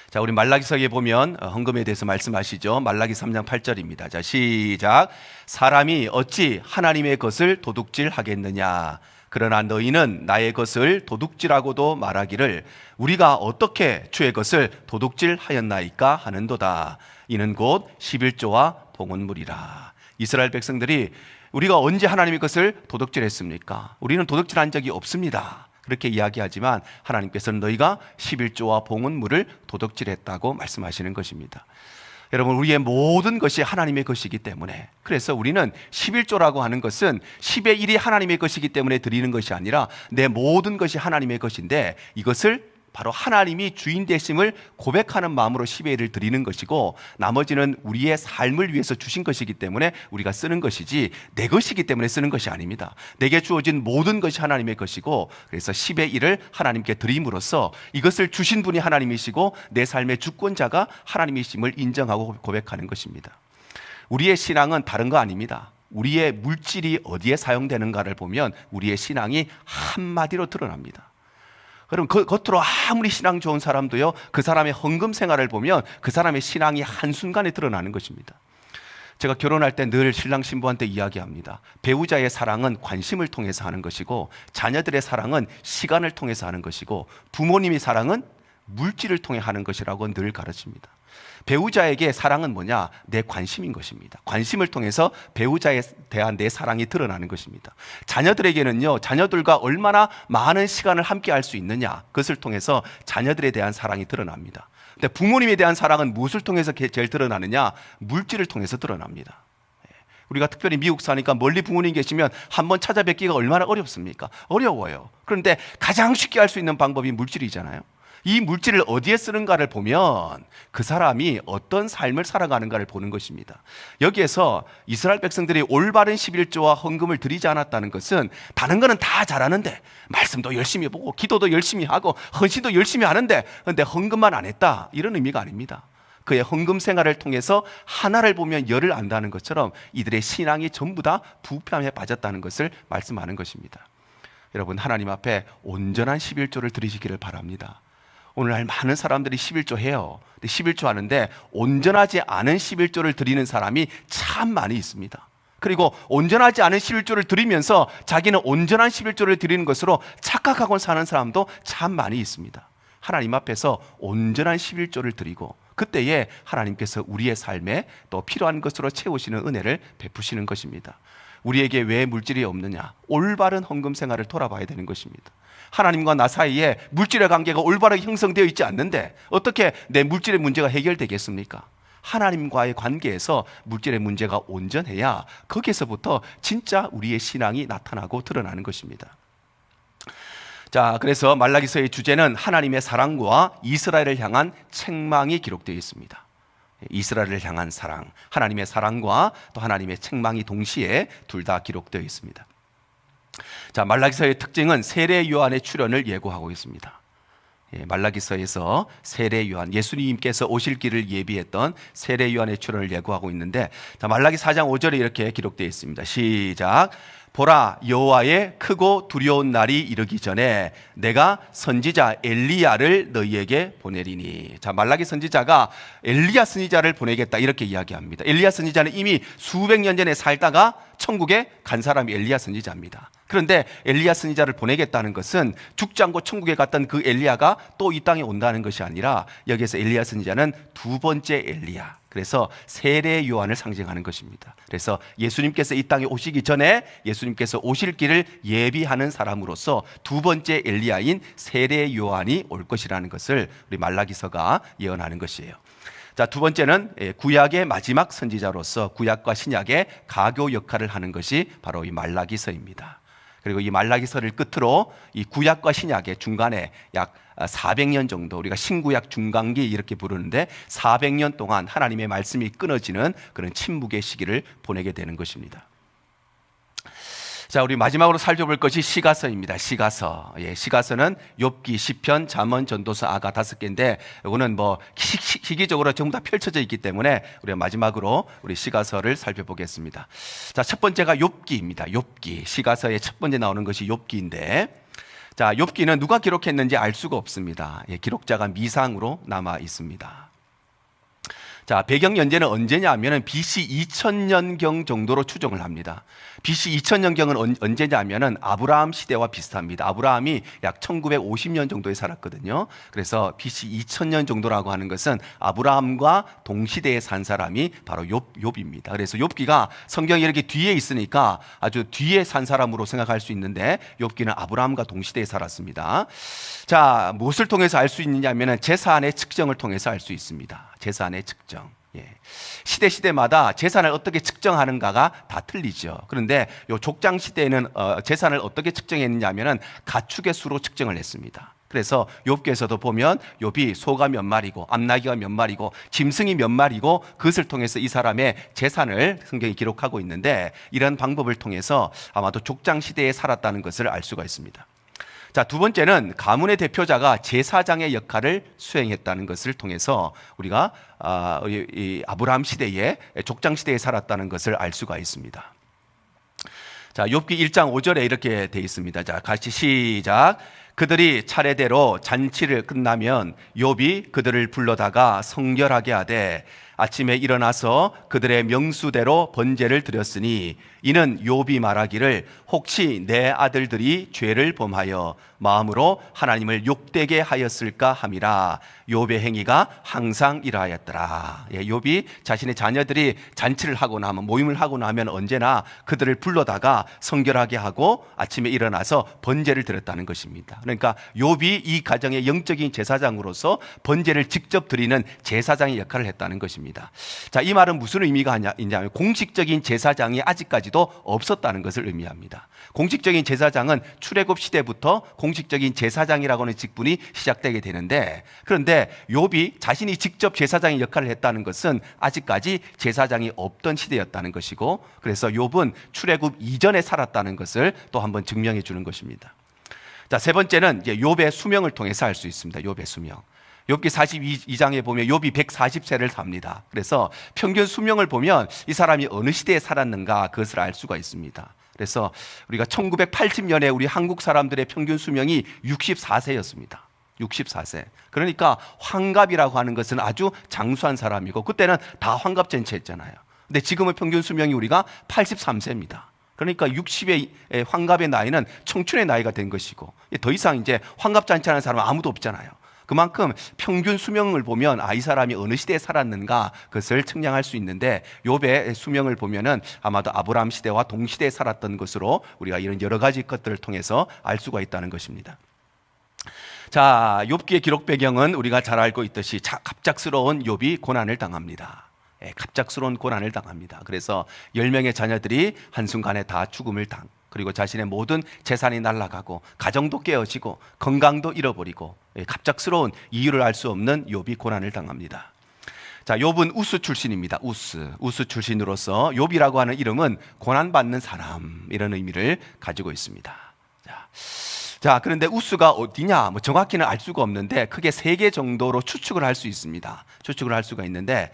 자, 우리 말라기서에 보면 헌금에 대해서 말씀하시죠. 말라기 3장 8절입니다. 자, 시작. 사람이 어찌 하나님의 것을 도둑질하겠느냐? 그러나 너희는 나의 것을 도둑질하고도 말하기를 우리가 어떻게 주의 것을 도둑질하였나이까 하는도다. 이는 곧 11조와 봉헌물이라. 이스라엘 백성들이 우리가 언제 하나님의 것을 도둑질했습니까? 우리는 도둑질한 적이 없습니다. 그렇게 이야기하지만 하나님께서는 너희가 11조와 봉헌물을 도둑질했다고 말씀하시는 것입니다. 여러분, 우리의 모든 것이 하나님의 것이기 때문에, 그래서 우리는 11조라고 하는 것은 10의 1이 하나님의 것이기 때문에 드리는 것이 아니라 내 모든 것이 하나님의 것인데, 이것을 바로 하나님이 주인 되심을 고백하는 마음으로 10의 1을 드리는 것이고, 나머지는 우리의 삶을 위해서 주신 것이기 때문에 우리가 쓰는 것이지 내 것이기 때문에 쓰는 것이 아닙니다. 내게 주어진 모든 것이 하나님의 것이고, 그래서 10의 1을 하나님께 드림으로써 이것을 주신 분이 하나님이시고 내 삶의 주권자가 하나님이심을 인정하고 고백하는 것입니다. 우리의 신앙은 다른 거 아닙니다. 우리의 물질이 어디에 사용되는가를 보면 우리의 신앙이 한마디로 드러납니다. 그럼 겉으로 아무리 신앙 좋은 사람도요, 그 사람의 헌금 생활을 보면 그 사람의 신앙이 한순간에 드러나는 것입니다. 제가 결혼할 때 늘 신랑 신부한테 이야기합니다. 배우자의 사랑은 관심을 통해서 하는 것이고, 자녀들의 사랑은 시간을 통해서 하는 것이고, 부모님의 사랑은 물질을 통해 하는 것이라고 늘 가르칩니다. 배우자에게 사랑은 뭐냐? 내 관심인 것입니다. 관심을 통해서 배우자에 대한 내 사랑이 드러나는 것입니다. 자녀들에게는요, 자녀들과 얼마나 많은 시간을 함께 할 수 있느냐, 그것을 통해서 자녀들에 대한 사랑이 드러납니다. 근데 부모님에 대한 사랑은 무엇을 통해서 제일 드러나느냐? 물질을 통해서 드러납니다. 우리가 특별히 미국 사니까 멀리 부모님 계시면 한번 찾아뵙기가 얼마나 어렵습니까? 어려워요. 그런데 가장 쉽게 할 수 있는 방법이 물질이잖아요. 이 물질을 어디에 쓰는가를 보면 그 사람이 어떤 삶을 살아가는가를 보는 것입니다. 여기에서 이스라엘 백성들이 올바른 11조와 헌금을 드리지 않았다는 것은, 다른 거는 다 잘하는데, 말씀도 열심히 보고 기도도 열심히 하고 헌신도 열심히 하는데, 그런데 헌금만 안 했다, 이런 의미가 아닙니다. 그의 헌금 생활을 통해서 하나를 보면 열을 안다는 것처럼 이들의 신앙이 전부 다 부패함에 빠졌다는 것을 말씀하는 것입니다. 여러분, 하나님 앞에 온전한 11조를 드리시기를 바랍니다. 오늘날 많은 사람들이 11조 해요. 11조 하는데 온전하지 않은 11조를 드리는 사람이 참 많이 있습니다. 그리고 온전하지 않은 11조를 드리면서 자기는 온전한 11조를 드리는 것으로 착각하고 사는 사람도 참 많이 있습니다. 하나님 앞에서 온전한 11조를 드리고 그때에 하나님께서 우리의 삶에 또 필요한 것으로 채우시는 은혜를 베푸시는 것입니다. 우리에게 왜 물질이 없느냐? 올바른 헌금 생활을 돌아봐야 되는 것입니다. 하나님과 나 사이에 물질의 관계가 올바르게 형성되어 있지 않는데 어떻게 내 물질의 문제가 해결되겠습니까? 하나님과의 관계에서 물질의 문제가 온전해야 거기에서부터 진짜 우리의 신앙이 나타나고 드러나는 것입니다. 자, 그래서 말라기서의 주제는 하나님의 사랑과 이스라엘을 향한 책망이 기록되어 있습니다. 이스라엘을 향한 사랑, 하나님의 사랑과 또 하나님의 책망이 동시에 둘 다 기록되어 있습니다. 자, 말라기서의 특징은 세례 요한의 출현을 예고하고 있습니다. 말라기서에서 세례 요한, 예수님께서 오실 길을 예비했던 세례 요한의 출현을 예고하고 있는데, 자, 말라기 4장 5절에 이렇게 기록되어 있습니다. 시작. 보라, 여호와의 크고 두려운 날이 이르기 전에 내가 선지자 엘리야를 너희에게 보내리니. 자, 말라기 선지자가 엘리야 선지자를 보내겠다 이렇게 이야기합니다. 엘리야 선지자는 이미 수백 년 전에 살다가 천국에 간 사람이 엘리야 선지자입니다. 그런데 엘리야 선지자를 보내겠다는 것은 죽지 않고 천국에 갔던 그 엘리야가 또 이 땅에 온다는 것이 아니라 여기에서 엘리야 선지자는 두 번째 엘리야, 그래서 세례 요한을 상징하는 것입니다. 그래서 예수님께서 이 땅에 오시기 전에 예수님께서 오실 길을 예비하는 사람으로서 두 번째 엘리야인 세례 요한이 올 것이라는 것을 우리 말라기서가 예언하는 것이에요. 자, 두 번째는 구약의 마지막 선지자로서 구약과 신약의 가교 역할을 하는 것이 바로 이 말라기서입니다. 그리고 이 말라기서를 끝으로 이 구약과 신약의 중간에 약 400년 정도, 우리가 신구약 중간기 이렇게 부르는데 400년 동안 하나님의 말씀이 끊어지는 그런 침묵의 시기를 보내게 되는 것입니다. 자, 우리 마지막으로 살펴볼 것이 시가서입니다. 시가서. 시가서는 욥기, 시편, 잠언, 전도서, 아가 5개인데 이거는 뭐 시기적으로 전부 다 펼쳐져 있기 때문에 우리가 마지막으로 우리 시가서를 살펴보겠습니다. 자, 첫 번째가 욥기입니다. 욥기. 시가서의 첫 번째 나오는 것이 욥기인데, 자, 욥기는 누가 기록했는지 알 수가 없습니다. 기록자가 미상으로 남아 있습니다. 자, 배경 연재는 언제냐 하면은 BC 2000년경 정도로 추정을 합니다. BC 2000년경은 언제냐 하면은 아브라함 시대와 비슷합니다. 아브라함이 약 1950년 정도에 살았거든요. 그래서 BC 2000년 정도라고 하는 것은 아브라함과 동시대에 산 사람이 바로 욥입니다. 그래서 욥기가 성경이 이렇게 뒤에 있으니까 아주 뒤에 산 사람으로 생각할 수 있는데 욥기는 아브라함과 동시대에 살았습니다. 자, 무엇을 통해서 알 수 있느냐 하면은 재산의 측정을 통해서 알 수 있습니다. 재산의 측정. 시대마다 재산을 어떻게 측정하는가가 다 틀리죠. 그런데 요 족장 시대에는 재산을 어떻게 측정했느냐 하면은 가축의 수로 측정을 했습니다. 그래서 욥기에서도 보면 욥이 소가 몇 마리고 암나귀가 몇 마리고 짐승이 몇 마리고 그것을 통해서 이 사람의 재산을 성경이 기록하고 있는데, 이런 방법을 통해서 아마도 족장 시대에 살았다는 것을 알 수가 있습니다. 자, 두 번째는 가문의 대표자가 제사장의 역할을 수행했다는 것을 통해서 우리가 이 아브라함 시대에 족장 시대에 살았다는 것을 알 수가 있습니다. 자, 욥기 1장 5절에 이렇게 되어 있습니다. 자, 같이 시작. 그들이 차례대로 잔치를 끝나면 욥이 그들을 불러다가 성결하게 하되 아침에 일어나서 그들의 명수대로 번제를 드렸으니 이는 욥이 말하기를 혹시 내 아들들이 죄를 범하여 마음으로 하나님을 욕되게 하였을까 함이라. 욥의 행위가 항상 이러하였더라. 욥이 자신의 자녀들이 잔치를 하고 나면, 모임을 하고 나면 언제나 그들을 불러다가 성결하게 하고 아침에 일어나서 번제를 드렸다는 것입니다. 그러니까 욥이 이 가정의 영적인 제사장으로서 번제를 직접 드리는 제사장의 역할을 했다는 것입니다. 자, 이 말은 무슨 의미가 있냐면 공식적인 제사장이 아직까지도 없었다는 것을 의미합니다. 공식적인 제사장은 출애굽 시대부터 공식적인 제사장이라고 하는 직분이 시작되게 되는데, 그런데 욥이 자신이 직접 제사장의 역할을 했다는 것은 아직까지 제사장이 없던 시대였다는 것이고, 그래서 욥은 출애굽 이전에 살았다는 것을 또 한번 증명해 주는 것입니다. 자, 세 번째는 이제 욥의 수명을 통해서 알 수 있습니다. 욥의 수명. 욥기 42장에 보면 욥이 140세를 삽니다. 그래서 평균 수명을 보면 이 사람이 어느 시대에 살았는가 그것을 알 수가 있습니다. 그래서 우리가 1980년에 우리 한국 사람들의 평균 수명이 64세였습니다. 64세. 그러니까 환갑이라고 하는 것은 아주 장수한 사람이고 그때는 다 환갑잔치했잖아요. 근데 지금의 평균 수명이 우리가 83세입니다. 그러니까 60의 환갑의 나이는 청춘의 나이가 된 것이고 더 이상 이제 환갑잔치하는 사람은 아무도 없잖아요. 그만큼 평균 수명을 보면 이 사람이 어느 시대에 살았는가 그것을 측량할 수 있는데 욥의 수명을 보면은 아마도 아브라함 시대와 동시대에 살았던 것으로 우리가 이런 여러 가지 것들을 통해서 알 수가 있다는 것입니다. 자, 욥기의 기록 배경은 우리가 잘 알고 있듯이 갑작스러운 욥이 고난을 당합니다. 갑작스러운 고난을 당합니다. 그래서 10명의 자녀들이 한순간에 다 죽음을 그리고 자신의 모든 재산이 날아가고 가정도 깨어지고 건강도 잃어버리고 갑작스러운 이유를 알 수 없는 욥이 고난을 당합니다. 자, 욥은 우스 출신입니다. 우스 출신으로서 욥이라고 하는 이름은 고난받는 사람 이런 의미를 가지고 있습니다. 자, 그런데 우스가 어디냐? 정확히는 알 수가 없는데 크게 3개 정도로 추측을 할 수 있습니다. 추측을 할 수가 있는데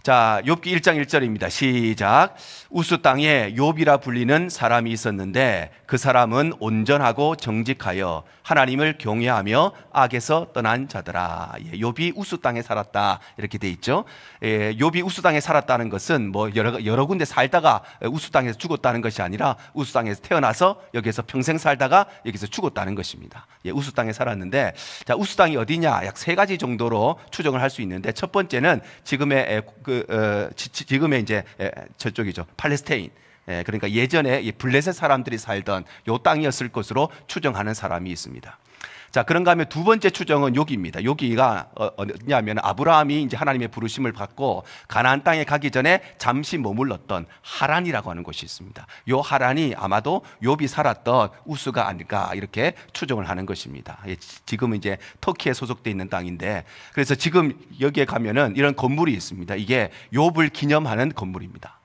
자, 욥기 1장 1절입니다. 시작. 우스 땅에 욥이라 불리는 사람이 있었는데 그 사람은 온전하고 정직하여 하나님을 경외하며 악에서 떠난 자더라. 욥이 우스 땅에 살았다 이렇게 돼 있죠. 욥이 우스 땅에 살았다는 것은 뭐 여러 군데 살다가 우스 땅에서 죽었다는 것이 아니라 우스 땅에서 태어나서 여기서 평생 살다가 여기서 죽었다는 것입니다. 우스 땅에 살았는데 자, 우스 땅이 어디냐? 약 3가지 정도로 추정을 할 수 있는데 첫 번째는 지금의 이제 저쪽이죠. 팔레스타인. 그러니까 예전에 블레셋 사람들이 살던 요 땅이었을 것으로 추정하는 사람이 있습니다. 자, 그런가 하면 두 번째 추정은 여기입니다. 여기가 어디냐면 아브라함이 이제 하나님의 부르심을 받고 가나안 땅에 가기 전에 잠시 머물렀던 하란이라고 하는 곳이 있습니다. 요 하란이 아마도 욥이 살았던 우스가 아닐까 이렇게 추정을 하는 것입니다. 지금은 이제 터키에 소속되어 있는 땅인데 그래서 지금 여기에 가면은 이런 건물이 있습니다. 이게 욥을 기념하는 건물입니다.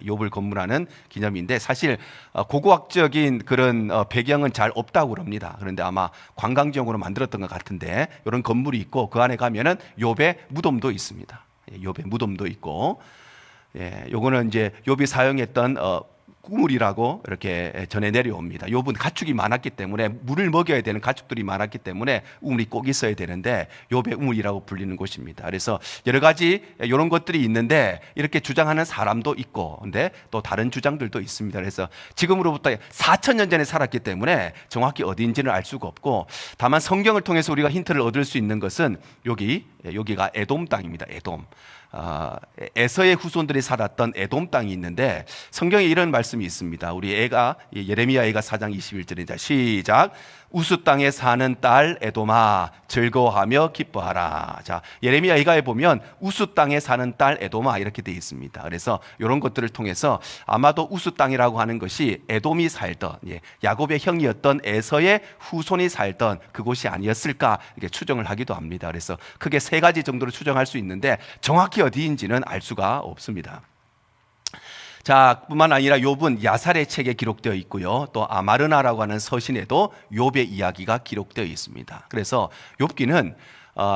욥을 건물하는 기념인데 사실 고고학적인 그런 배경은 잘 없다고 그럽니다. 그런데 아마 관광지용으로 만들었던 것 같은데 이런 건물이 있고 그 안에 가면은 욥의 무덤도 있습니다. 욥의 무덤도 있고, 요거는 이제 욥이 사용했던 우물이라고 이렇게 전해 내려옵니다. 욥은 가축이 많았기 때문에 물을 먹여야 되는 가축들이 많았기 때문에 우물이 꼭 있어야 되는데 욥의 우물이라고 불리는 곳입니다. 그래서 여러 가지 이런 것들이 있는데 이렇게 주장하는 사람도 있고 근데 또 다른 주장들도 있습니다. 그래서 지금으로부터 4,000년 전에 살았기 때문에 정확히 어디인지는 알 수가 없고 다만 성경을 통해서 우리가 힌트를 얻을 수 있는 것은 여기가 에돔 땅입니다. 에돔. 에서의 후손들이 살았던 에돔 땅이 있는데 성경에 이런 말씀이 있습니다. 우리 예레미야 애가 4장 21절입니다. 시작. 우스 땅에 사는 딸 에돔아 즐거워하며 기뻐하라. 자, 예레미야 애가에 보면 우스 땅에 사는 딸 에돔아 이렇게 되어 있습니다. 그래서 이런 것들을 통해서 아마도 우스 땅이라고 하는 것이 에돔이 살던 야곱의 형이었던 에서의 후손이 살던 그곳이 아니었을까 이렇게 추정을 하기도 합니다. 그래서 크게 3가지 정도로 추정할 수 있는데 정확히 어디인지는 알 수가 없습니다. 자, 뿐만 아니라 욥은 야살의 책에 기록되어 있고요. 또 아마르나라고 하는 서신에도 욥의 이야기가 기록되어 있습니다. 그래서 욥기는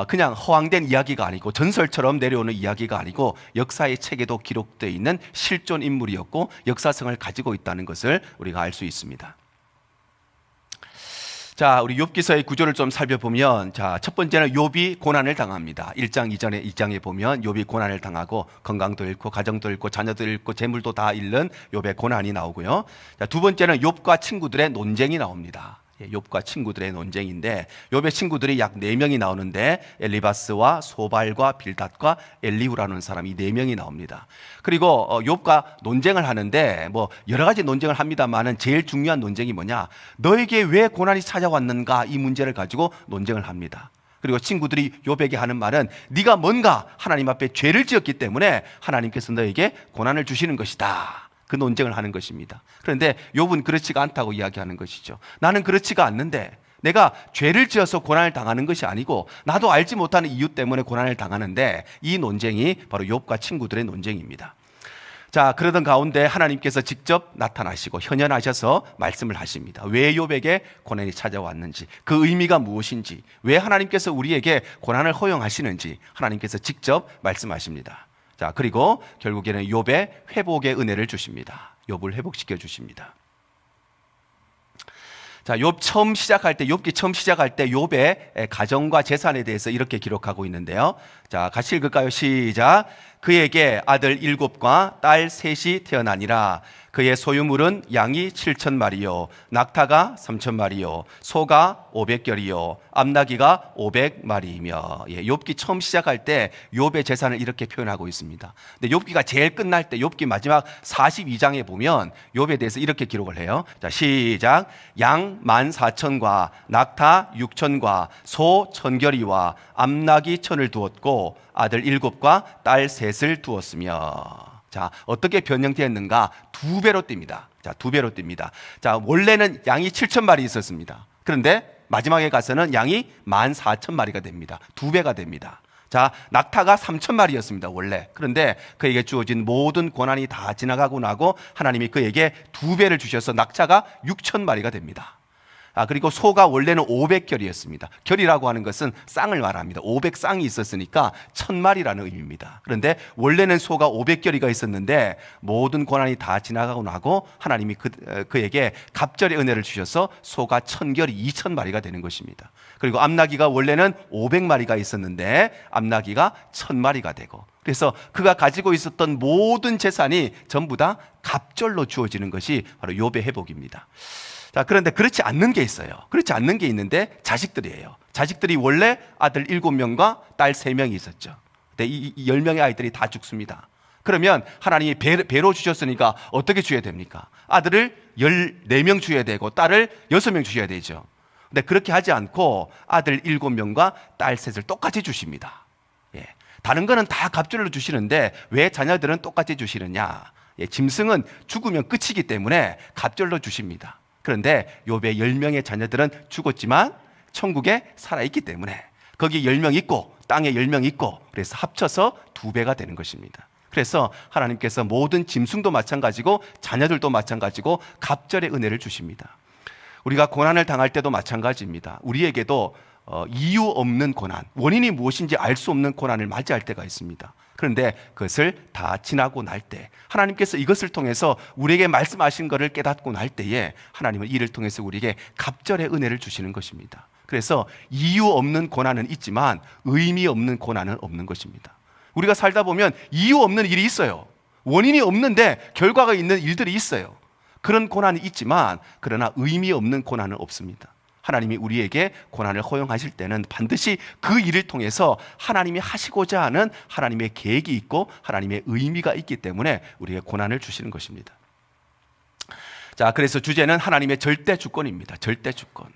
그냥 허황된 이야기가 아니고 전설처럼 내려오는 이야기가 아니고 역사의 책에도 기록되어 있는 실존 인물이었고 역사성을 가지고 있다는 것을 우리가 알 수 있습니다. 자, 우리 욥기서의 구조를 좀 살펴보면 자, 첫 번째는 욥이 고난을 당합니다. 1장 이전에 2장에 보면 욥이 고난을 당하고 건강도 잃고 가정도 잃고 자녀도 잃고 재물도 다 잃는 욥의 고난이 나오고요. 자, 두 번째는 욥과 친구들의 논쟁이 나옵니다. 욥과 친구들의 논쟁인데 욥의 친구들이 약 4명이 나오는데 엘리바스와 소발과 빌닷과 엘리후라는 사람이 4명이 나옵니다. 그리고 욥과 논쟁을 하는데 뭐 여러 가지 논쟁을 합니다만은 제일 중요한 논쟁이 뭐냐? 너에게 왜 고난이 찾아왔는가? 이 문제를 가지고 논쟁을 합니다. 그리고 친구들이 욥에게 하는 말은 네가 뭔가 하나님 앞에 죄를 지었기 때문에 하나님께서 너에게 고난을 주시는 것이다. 그 논쟁을 하는 것입니다. 그런데 욥은 그렇지가 않다고 이야기하는 것이죠. 나는 그렇지가 않는데 내가 죄를 지어서 고난을 당하는 것이 아니고 나도 알지 못하는 이유 때문에 고난을 당하는데 이 논쟁이 바로 욥과 친구들의 논쟁입니다. 자, 그러던 가운데 하나님께서 직접 나타나시고 현현하셔서 말씀을 하십니다. 왜 욥에게 고난이 찾아왔는지, 그 의미가 무엇인지, 왜 하나님께서 우리에게 고난을 허용하시는지 하나님께서 직접 말씀하십니다. 자, 그리고 결국에는 욥의 회복의 은혜를 주십니다. 욥을 회복시켜 주십니다. 자, 욥 처음 시작할 때, 욥기 처음 시작할 때 욥의 가정과 재산에 대해서 이렇게 기록하고 있는데요. 자, 같이 읽을까요? 시작. 그에게 아들 7과 딸 3이 태어나니라. 그의 소유물은 양이 7,000마리요, 낙타가 3,000마리요, 소가 500결이요, 암나귀가 500마리이며. 욥기 처음 시작할 때 욥의 재산을 이렇게 표현하고 있습니다. 근데 욥기가 제일 끝날 때 욥기 마지막 42장에 보면 욥에 대해서 이렇게 기록을 해요. 자, 시작. 양 14,000과 낙타 6,000과 소 1,000결이와 암나귀 1,000을 두었고 아들 7과 딸 3을 두었으며. 자, 어떻게 변형되었는가? 2배로 뜁니다. 자, 2배로 뜁니다. 자, 원래는 양이 7,000마리 있었습니다. 그런데 마지막에 가서는 양이 14,000마리가 됩니다. 2배가 됩니다. 자, 낙타가 3,000마리였습니다, 원래. 그런데 그에게 주어진 모든 고난이 다 지나가고 나고 하나님이 그에게 2배를 주셔서 낙타가 6,000마리가 됩니다. 그리고 소가 원래는 500결이었습니다. 결이라고 하는 것은 쌍을 말합니다. 500쌍이 있었으니까 1,000마리라는 의미입니다. 그런데 원래는 소가 500결이가 있었는데 모든 고난이 다 지나가고 나고 하나님이 그에게 갑절의 은혜를 주셔서 소가 1,000결이 2,000마리가 되는 것입니다. 그리고 암나귀가 원래는 500마리가 있었는데 암나귀가 1,000마리가 되고, 그래서 그가 가지고 있었던 모든 재산이 전부 다 갑절로 주어지는 것이 바로 욥의 회복입니다. 자, 그런데 그렇지 않는 게 있어요. 그렇지 않는 게 있는데 자식들이에요. 자식들이 원래 아들 7명과 딸 3명이 있었죠. 근데 이 10명의 아이들이 다 죽습니다. 그러면 하나님이 배로 주셨으니까 어떻게 줘야 됩니까? 아들을 14명 줘야 되고 딸을 6명 주셔야 되죠. 근데 그렇게 하지 않고 아들 7명과 딸 3을 똑같이 주십니다. 다른 거는 다 갑절로 주시는데 왜 자녀들은 똑같이 주시느냐? 짐승은 죽으면 끝이기 때문에 갑절로 주십니다. 그런데 욥의 10명의 자녀들은 죽었지만 천국에 살아있기 때문에 거기 10명 있고 땅에 10명 있고 그래서 합쳐서 2배가 되는 것입니다. 그래서 하나님께서 모든 짐승도 마찬가지고 자녀들도 마찬가지고 갑절의 은혜를 주십니다. 우리가 고난을 당할 때도 마찬가지입니다. 우리에게도 이유 없는 고난, 원인이 무엇인지 알 수 없는 고난을 맞이할 때가 있습니다. 그런데 그것을 다 지나고 날 때 하나님께서 이것을 통해서 우리에게 말씀하신 것을 깨닫고 날 때에 하나님은 이를 통해서 우리에게 갑절의 은혜를 주시는 것입니다. 그래서 이유 없는 고난은 있지만 의미 없는 고난은 없는 것입니다. 우리가 살다 보면 이유 없는 일이 있어요. 원인이 없는데 결과가 있는 일들이 있어요. 그런 고난이 있지만 그러나 의미 없는 고난은 없습니다. 하나님이 우리에게 고난을 허용하실 때는 반드시 그 일을 통해서 하나님이 하시고자 하는 하나님의 계획이 있고 하나님의 의미가 있기 때문에 우리에게 고난을 주시는 것입니다. 자, 그래서 주제는 하나님의 절대 주권입니다. 절대 주권.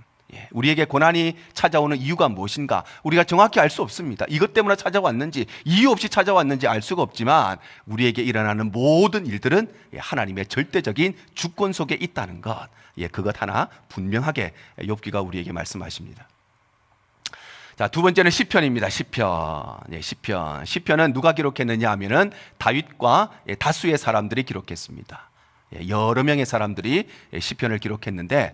우리에게 고난이 찾아오는 이유가 무엇인가? 우리가 정확히 알 수 없습니다. 이것 때문에 찾아왔는지 이유 없이 찾아왔는지 알 수가 없지만 우리에게 일어나는 모든 일들은 하나님의 절대적인 주권 속에 있다는 것, 그것 하나 분명하게 욥기가 우리에게 말씀하십니다. 자, 두 번째는 시편입니다. 시편. 시편은 누가 기록했느냐 하면은 다윗과 다수의 사람들이 기록했습니다. 여러 명의 사람들이 시편을 기록했는데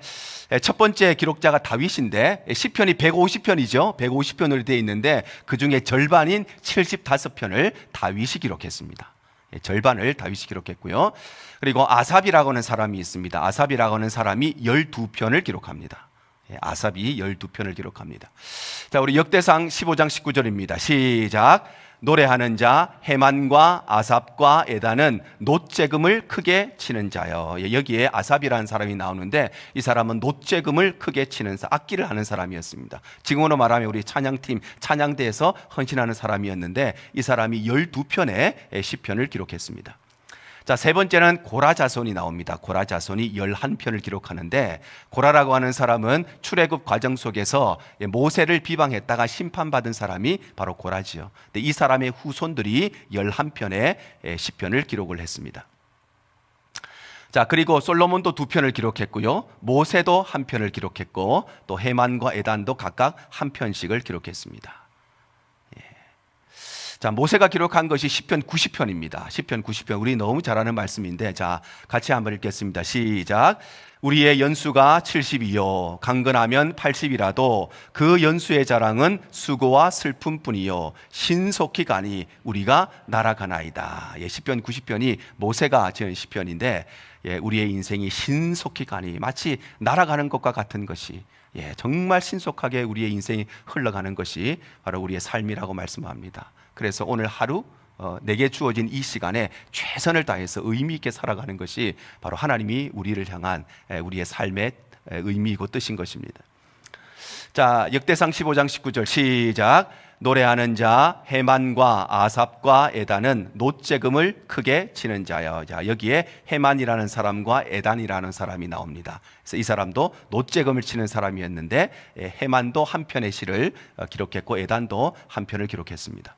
첫 번째 기록자가 다윗인데 시편이 150편이죠. 150편으로 되어 있는데 그중에 절반인 75편을 다윗이 기록했습니다. 절반을 다윗이 기록했고요. 그리고 아삽이라고 하는 사람이 있습니다. 아삽이라고 하는 사람이 12편을 기록합니다. 아삽이 12편을 기록합니다. 자, 우리 역대상 15장 19절입니다. 시작. 노래하는 자 헤만과 아삽과 에단은 놋재금을 크게 치는 자여. 여기에 아삽이라는 사람이 나오는데 이 사람은 놋재금을 크게 치는 악기를 하는 사람이었습니다. 지금으로 말하면 우리 찬양팀 찬양대에서 헌신하는 사람이었는데 이 사람이 12편의 시편을 기록했습니다. 자, 세 번째는 고라 자손이 나옵니다. 고라 자손이 11편을 기록하는데 고라라고 하는 사람은 출애굽 과정 속에서 모세를 비방했다가 심판받은 사람이 바로 고라지요. 근데 이 사람의 후손들이 11편의 시편을 기록을 했습니다. 자, 그리고 솔로몬도 2편을 기록했고요. 모세도 1편을 기록했고 또 헤만과 에단도 각각 1편씩을 기록했습니다. 자, 모세가 기록한 것이 시편 90편입니다. 시편 90편. 우리 너무 잘 아는 말씀인데, 자, 같이 한번 읽겠습니다. 시작. 우리의 연수가 70이요 강건하면 80이라도 그 연수의 자랑은 수고와 슬픔뿐이요 신속히 가니 우리가 날아가나이다. 예, 시편 90편이 모세가 지은 시편인데, 예, 우리의 인생이 신속히 가니 마치 날아가는 것과 같은 것이, 예, 정말 신속하게 우리의 인생이 흘러가는 것이 바로 우리의 삶이라고 말씀합니다. 그래서 오늘 하루 내게 주어진 이 시간에 최선을 다해서 의미 있게 살아가는 것이 바로 하나님이 우리를 향한 우리의 삶의 의미이고 뜻인 것입니다. 자, 역대상 15장 19절 시작. 노래하는 자 헤만과 아삽과 에단은 놋재금을 크게 치는 자여. 자, 여기에 헤만이라는 사람과 에단이라는 사람이 나옵니다. 그래서 이 사람도 놋재금을 치는 사람이었는데, 헤만도 한 편의 시를 기록했고 에단도 한 편을 기록했습니다.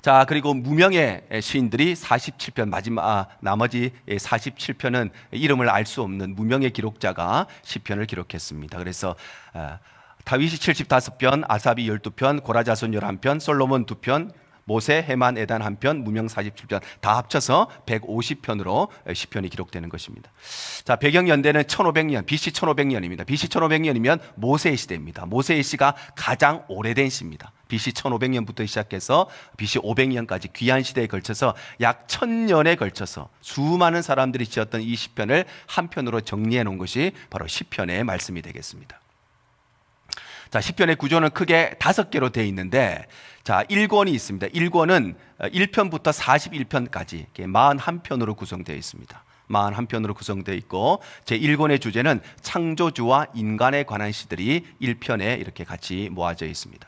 자, 그리고 무명의 시인들이 47편, 나머지 47편은 이름을 알 수 없는 무명의 기록자가 시편을 기록했습니다. 그래서 다윗이 75편, 아삽이 12편, 고라자손 11편, 솔로몬 2편, 모세, 헤만, 에단 1편, 무명 47편 다 합쳐서 150편으로 시편이 기록되는 것입니다. 자, 배경 연대는 1500년, BC 1500년입니다. BC 1500년이면 모세의 시대입니다. 모세의 시가 가장 오래된 시입니다. BC 1500년부터 시작해서 BC 500년까지 귀한 시대에 걸쳐서 약 1000년에 걸쳐서 수많은 사람들이 지었던 이 시편을 한 편으로 정리해 놓은 것이 바로 시편의 말씀이 되겠습니다. 자, 시편의 구조는 크게 5개로 되어 있는데, 자, 1권이 있습니다. 1권은 1편부터 41편까지 41편으로 구성되어 있습니다. 41편으로 구성되어 있고, 제 1권의 주제는 창조주와 인간에 관한 시들이 1편에 이렇게 같이 모아져 있습니다.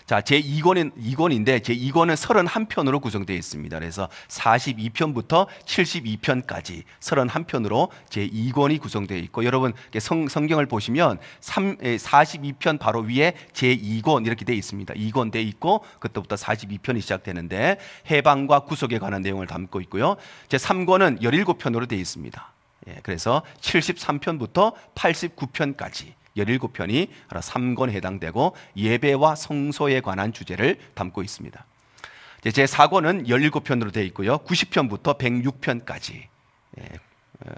자, 제2권인데 제 2권은 31편으로 구성되어 있습니다. 그래서 42편부터 72편까지 31편으로 제 2권이 구성되어 있고, 여러분 성경을 보시면 42편 바로 위에 제 2권 이렇게 되어 있습니다. 2권 되어 있고 그때부터 42편이 시작되는데 해방과 구속에 관한 내용을 담고 있고요. 제 3권은 17편으로 되어 있습니다. 예, 그래서 73편부터 89편까지 17편이 3권에 해당되고 예배와 성소에 관한 주제를 담고 있습니다. 제4권은 17편으로 되어 있고요. 90편부터 106편까지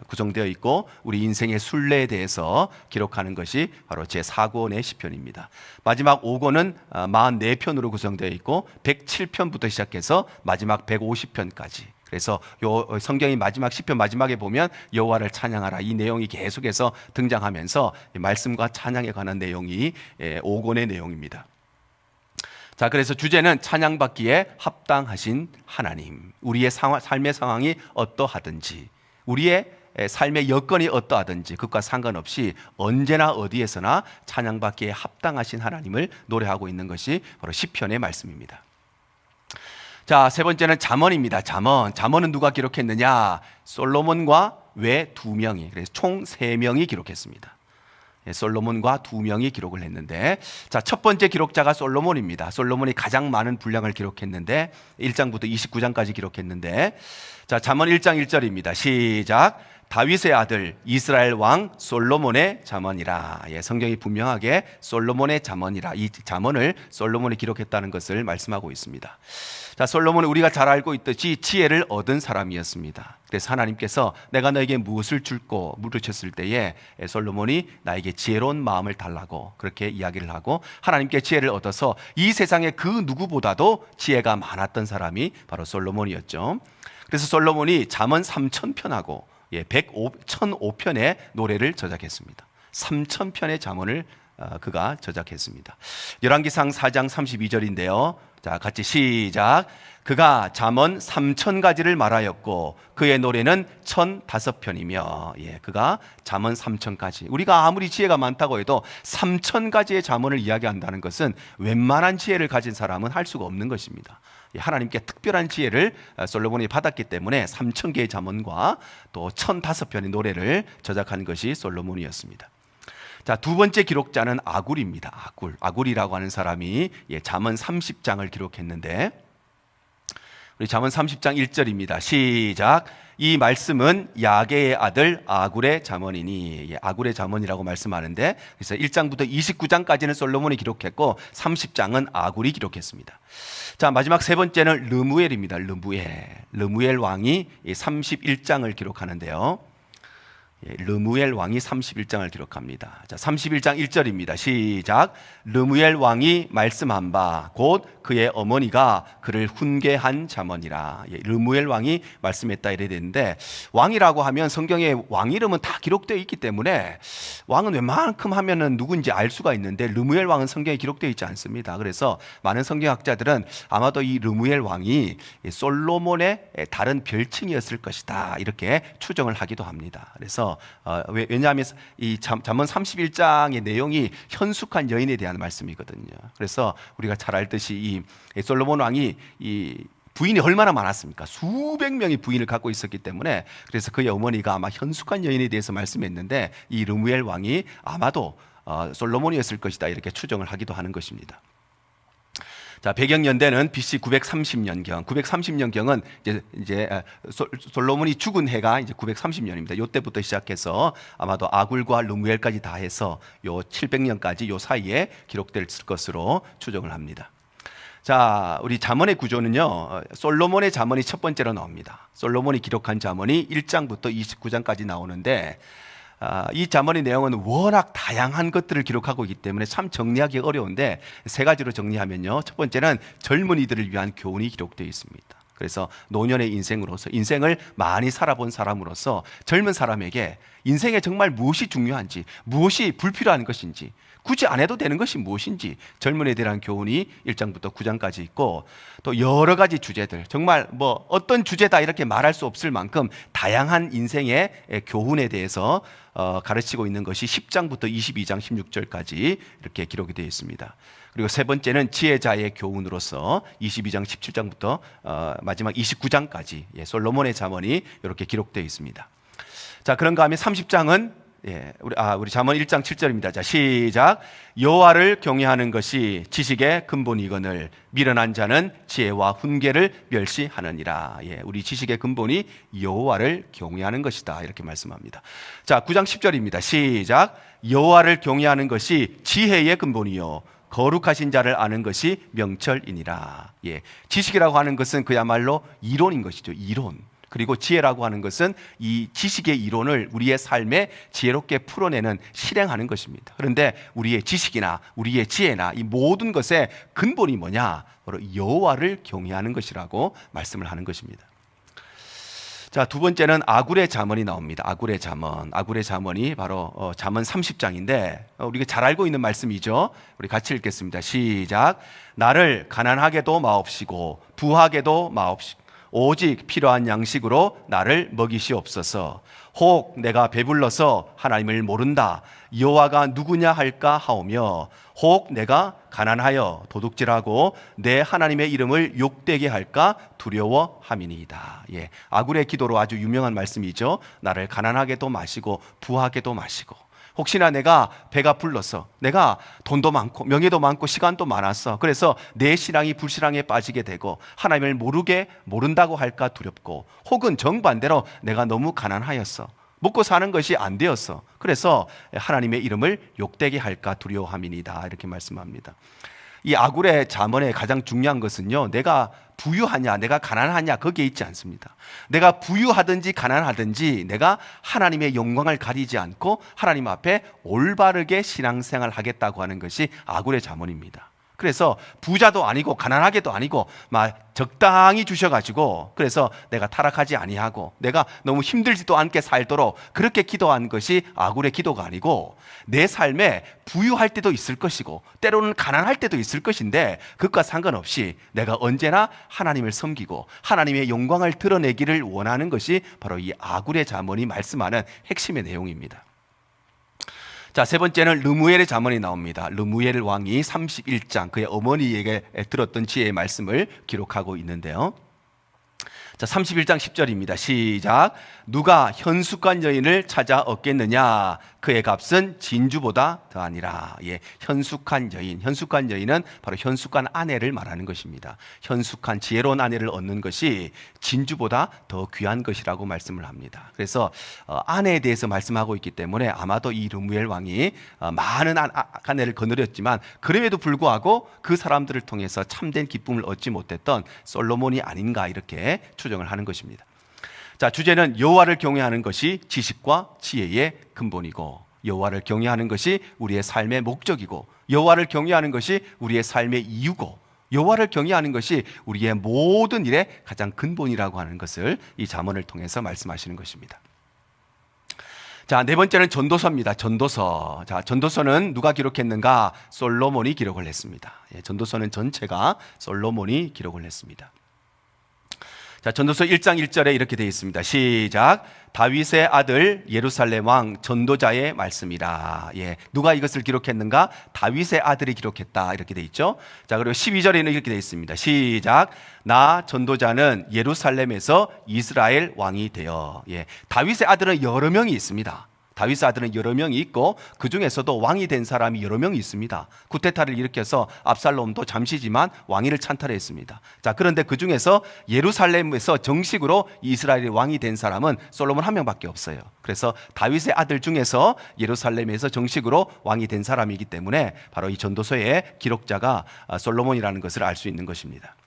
구성되어 있고, 우리 인생의 순례에 대해서 기록하는 것이 바로 제4권의 시편입니다. 마지막 5권은 44편으로 구성되어 있고 107편부터 시작해서 마지막 150편까지. 그래서 요 성경의 마지막 시편 마지막에 보면 여호와를 찬양하라, 이 내용이 계속해서 등장하면서 말씀과 찬양에 관한 내용이 5권의 내용입니다. 자, 그래서 주제는 찬양받기에 합당하신 하나님. 우리의 삶의 상황이 어떠하든지, 우리의 삶의 여건이 어떠하든지 그것과 상관없이 언제나 어디에서나 찬양받기에 합당하신 하나님을 노래하고 있는 것이 바로 시편의 말씀입니다. 자, 세 번째는 잠언입니다. 잠언은 누가 기록했느냐? 솔로몬과 외 2명이, 그래서 총 3명이 기록했습니다. 솔로몬과 2명이 기록을 했는데, 자, 첫 번째 기록자가 솔로몬입니다. 솔로몬이 가장 많은 분량을 기록했는데 1장부터 29장까지 기록했는데, 자, 잠언 1장 1절입니다. 시작. 다윗의 아들 이스라엘 왕 솔로몬의 잠언이라. 예, 성경이 분명하게 솔로몬의 잠언이라, 이 잠언을 솔로몬이 기록했다는 것을 말씀하고 있습니다. 자, 솔로몬은 우리가 잘 알고 있듯이 지혜를 얻은 사람이었습니다. 그래서 하나님께서 내가 너에게 무엇을 줄고 물으셨을 때에 솔로몬이 나에게 지혜로운 마음을 달라고 그렇게 이야기를 하고, 하나님께 지혜를 얻어서 이 세상에 그 누구보다도 지혜가 많았던 사람이 바로 솔로몬이었죠. 그래서 솔로몬이 잠언 3000편하고 1005편의 노래를 저작했습니다. 3000편의 잠언을 그가 저작했습니다. 열왕기상 4장 32절인데요. 자, 같이 시작. 그가 잠언 3000가지를 말하였고 그의 노래는 1005편이며, 예, 그가 잠언 3000가지. 우리가 아무리 지혜가 많다고 해도 3000가지의 잠언을 이야기한다는 것은 웬만한 지혜를 가진 사람은 할 수가 없는 것입니다. 하나님께 특별한 지혜를 솔로몬이 받았기 때문에 3000개의 잠언과 또 1005편의 노래를 저작한 것이 솔로몬이었습니다. 자, 두 번째 기록자는 아굴입니다. 아굴이라고 하는 사람이 잠언 30장을 기록했는데, 우리 잠언 30장 1절입니다. 시작. 이 말씀은 야게의 아들 아굴의 잠언이니. 예, 아굴의 잠언이라고 말씀하는데, 그래서 1장부터 29장까지는 솔로몬이 기록했고 30장은 아굴이 기록했습니다. 자, 마지막 세 번째는 르무엘입니다. 르무엘 왕이 31장을 기록하는데요. 르무엘 왕이 31장을 기록합니다. 자, 31장 1절입니다. 시작. 르무엘 왕이 말씀한 바 곧 그의 어머니가 그를 훈계한 잠언이라. 르무엘 왕이 말씀했다 이래 되는데, 왕이라고 하면 성경에 왕 이름은 다 기록되어 있기 때문에 왕은 웬만큼 하면은 누군지 알 수가 있는데 르무엘 왕은 성경에 기록되어 있지 않습니다. 그래서 많은 성경학자들은 아마도 이 르무엘 왕이 솔로몬의 다른 별칭이었을 것이다 이렇게 추정을 하기도 합니다. 그래서 왜냐하면 이 잠언 31장의 내용이 현숙한 여인에 대한 말씀이거든요. 그래서 우리가 잘 알듯이 이 솔로몬 왕이 이 부인이 얼마나 많았습니까? 수백 명의 부인을 갖고 있었기 때문에, 그래서 그의 어머니가 아마 현숙한 여인에 대해서 말씀했는데 이 르무엘 왕이 아마도 솔로몬이었을 것이다 이렇게 추정을 하기도 하는 것입니다. 자, 배경연대는 BC 930년경. 930년경은 이제 솔로몬이 죽은 해가 이제 930년입니다. 요때부터 시작해서 아마도 아굴과 르무엘까지 다 해서 요 700년까지 요 사이에 기록될 것으로 추정을 합니다. 자, 우리 잠언의 구조는요, 솔로몬의 잠언이 첫 번째로 나옵니다. 솔로몬이 기록한 잠언이 1장부터 29장까지 나오는데, 이 잠언의 내용은 워낙 다양한 것들을 기록하고 있기 때문에 참 정리하기 어려운데, 세 가지로 정리하면요, 첫 번째는 젊은이들을 위한 교훈이 기록되어 있습니다. 그래서 노년의 인생으로서, 인생을 많이 살아본 사람으로서 젊은 사람에게 인생에 정말 무엇이 중요한지, 무엇이 불필요한 것인지, 굳이 안 해도 되는 것이 무엇인지 젊은이에 대한 교훈이 1장부터 9장까지 있고, 또 여러 가지 주제들, 정말 뭐 어떤 주제다 이렇게 말할 수 없을 만큼 다양한 인생의 교훈에 대해서 가르치고 있는 것이 10장부터 22장 16절까지 이렇게 기록이 되어 있습니다. 그리고 세 번째는 지혜자의 교훈으로서 22장 17장부터 마지막 29장까지 솔로몬의 잠언이 이렇게 기록되어 있습니다. 자, 그런가 하면 30장은 우리 잠언 1장 7절입니다. 자, 시작. 여호와를 경외하는 것이 지식의 근본이거늘 미련한 자는 지혜와 훈계를 멸시하느니라. 우리 지식의 근본이 여호와를 경외하는 것이다 이렇게 말씀합니다. 자, 9장 10절입니다. 시작. 여호와를 경외하는 것이 지혜의 근본이요 거룩하신 자를 아는 것이 명철이니라. 지식이라고 하는 것은 그야말로 이론인 것이죠. 이론. 그리고 지혜라고 하는 것은 이 지식의 이론을 우리의 삶에 지혜롭게 풀어내는, 실행하는 것입니다. 그런데 우리의 지식이나 우리의 지혜나 이 모든 것의 근본이 뭐냐? 바로 여호와를 경외하는 것이라고 말씀을 하는 것입니다. 자, 두 번째는 아굴의 잠언이 나옵니다. 아굴의 잠언이 바로 잠언 30장인데 우리가 잘 알고 있는 말씀이죠. 우리 같이 읽겠습니다. 시작. 나를 가난하게도 마옵시고 부하게도 마옵시고 오직 필요한 양식으로 나를 먹이시옵소서. 혹 내가 배불러서 하나님을 모른다 여호와가 누구냐 할까 하오며, 혹 내가 가난하여 도둑질하고 내 하나님의 이름을 욕되게 할까 두려워함이니이다. 아굴의 기도로 아주 유명한 말씀이죠. 나를 가난하게도 마시고 부하게도 마시고, 혹시나 내가 배가 불러서, 내가 돈도 많고 명예도 많고 시간도 많았어, 그래서 내 신앙이 불신앙에 빠지게 되고 하나님을 모른다고 할까 두렵고, 혹은 정반대로 내가 너무 가난하였어, 먹고 사는 것이 안 되었어, 그래서 하나님의 이름을 욕되게 할까 두려워함이니이다 이렇게 말씀합니다. 이 아굴의 잠언의 가장 중요한 것은요, 내가 부유하냐 내가 가난하냐 거기에 있지 않습니다. 내가 부유하든지 가난하든지 내가 하나님의 영광을 가리지 않고 하나님 앞에 올바르게 신앙생활 하겠다고 하는 것이 아굴의 잠언입니다. 그래서 부자도 아니고 가난하게도 아니고 막 적당히 주셔가지고, 그래서 내가 타락하지 아니하고 내가 너무 힘들지도 않게 살도록 그렇게 기도한 것이 아굴의 기도가 아니고, 내 삶에 부유할 때도 있을 것이고 때로는 가난할 때도 있을 것인데 그것과 상관없이 내가 언제나 하나님을 섬기고 하나님의 영광을 드러내기를 원하는 것이 바로 이 아굴의 잠언이 말씀하는 핵심의 내용입니다. 자, 세 번째는 르무엘의 잠언이 나옵니다. 르무엘 왕이 31장 그의 어머니에게 들었던 지혜의 말씀을 기록하고 있는데요. 자, 31장 10절입니다. 시작. 누가 현숙한 여인을 찾아 얻겠느냐? 그의 값은 진주보다 더하니라. 예, 현숙한 여인. 현숙한 여인은 바로 현숙한 아내를 말하는 것입니다. 현숙한 지혜로운 아내를 얻는 것이 진주보다 더 귀한 것이라고 말씀을 합니다. 그래서 아내에 대해서 말씀하고 있기 때문에 아마도 이 르무엘 왕이 많은 아내를 거느렸지만 그럼에도 불구하고 그 사람들을 통해서 참된 기쁨을 얻지 못했던 솔로몬이 아닌가 이렇게 추정을 하는 것입니다. 자, 주제는 여호와를 경외하는 것이 지식과 지혜의 근본이고, 여호와를 경외하는 것이 우리의 삶의 목적이고, 여호와를 경외하는 것이 우리의 삶의 이유고, 여호와를 경외하는 것이 우리의 모든 일의 가장 근본이라고 하는 것을 이 잠언을 통해서 말씀하시는 것입니다. 자, 네 번째는 전도서입니다. 전도서. 자, 전도서는 누가 기록했는가? 솔로몬이 기록을 했습니다. 예, 전도서는 전체가 솔로몬이 기록을 했습니다. 자, 전도서 1장 1절에 이렇게 되어 있습니다. 시작. 다윗의 아들 예루살렘 왕 전도자의 말씀이라. 예, 누가 이것을 기록했는가? 다윗의 아들이 기록했다 이렇게 되어 있죠. 자, 그리고 12절에는 이렇게 되어 있습니다. 시작. 나 전도자는 예루살렘에서 이스라엘 왕이 되어. 예, 다윗의 아들은 여러 명이 있습니다. 다윗의 아들은 여러 명이 있고 그 중에서도 왕이 된 사람이 여러 명이 있습니다. 쿠데타를 일으켜서 압살롬도 잠시지만 왕위를 찬탈했습니다. 자, 그런데 그 중에서 예루살렘에서 정식으로 이스라엘의 왕이 된 사람은 솔로몬 한 명밖에 없어요. 그래서 다윗의 아들 중에서 예루살렘에서 정식으로 왕이 된 사람이기 때문에 바로 이 전도서의 기록자가 솔로몬이라는 것을 알 수 있는 것입니다.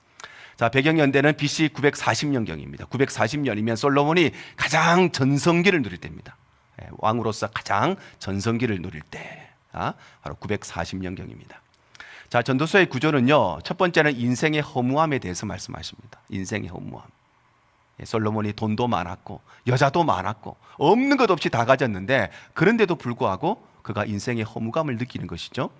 자, 배경연대는 BC 940년경입니다. 940년이면 솔로몬이 가장 전성기를 누릴 때입니다. 왕으로서 가장 전성기를 누릴 때, 바로 940년경입니다. 자, 전도서의 구조는요, 첫 번째는 인생의 허무함에 대해서 말씀하십니다. 인생의 허무함. 솔로몬이 돈도 많았고 여자도 많았고 없는 것 없이 다 가졌는데 그런데도 불구하고 그가 인생의 허무감을 느끼는 것이죠.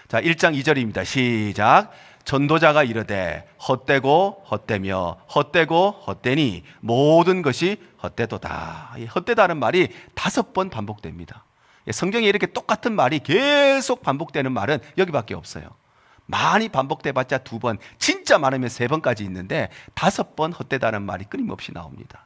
자, 1장 2절입니다. 시작. 전도자가 이르되 헛되고 헛되며 헛되고 헛되니 모든 것이 헛되도다. 이 헛되다는 말이 5번 반복됩니다. 성경에 이렇게 똑같은 말이 계속 반복되는 말은 여기밖에 없어요. 많이 반복돼봤자 2번, 진짜 많으면 3번까지 있는데 5번 헛되다는 말이 끊임없이 나옵니다.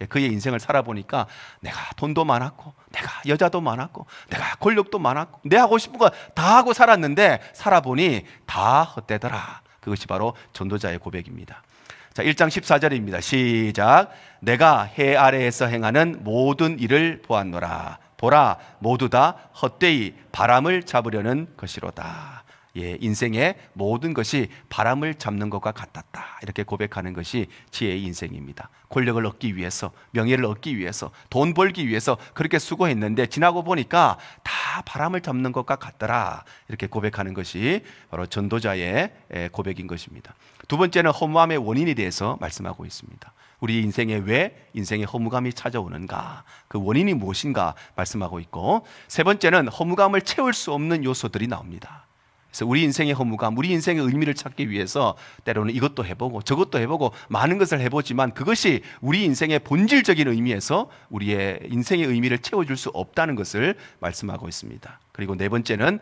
그의 인생을 살아보니까 내가 돈도 많았고 내가 여자도 많았고 내가 권력도 많았고 내 하고 싶은 거 다 하고 살았는데 살아보니 다 헛되더라. 그것이 바로 전도자의 고백입니다. 자, 1장 14절입니다. 시작. 내가 해 아래에서 행하는 모든 일을 보았노라. 보라, 모두 다 헛되이 바람을 잡으려는 것이로다. 예, 인생의 모든 것이 바람을 잡는 것과 같았다. 이렇게 고백하는 것이 지혜의 인생입니다. 권력을 얻기 위해서, 명예를 얻기 위해서, 돈 벌기 위해서 그렇게 수고했는데 지나고 보니까 다 바람을 잡는 것과 같더라. 이렇게 고백하는 것이 바로 전도자의 고백인 것입니다. 두 번째는 허무함의 원인에 대해서 말씀하고 있습니다. 우리 인생에 왜 인생의 허무감이 찾아오는가, 그 원인이 무엇인가 말씀하고 있고, 세 번째는 허무감을 채울 수 없는 요소들이 나옵니다. 그래서 우리 인생의 허무감, 우리 인생의 의미를 찾기 위해서 때로는 이것도 해보고 저것도 해보고 많은 것을 해보지만 그것이 우리 인생의 본질적인 의미에서 우리의 인생의 의미를 채워줄 수 없다는 것을 말씀하고 있습니다. 그리고 네 번째는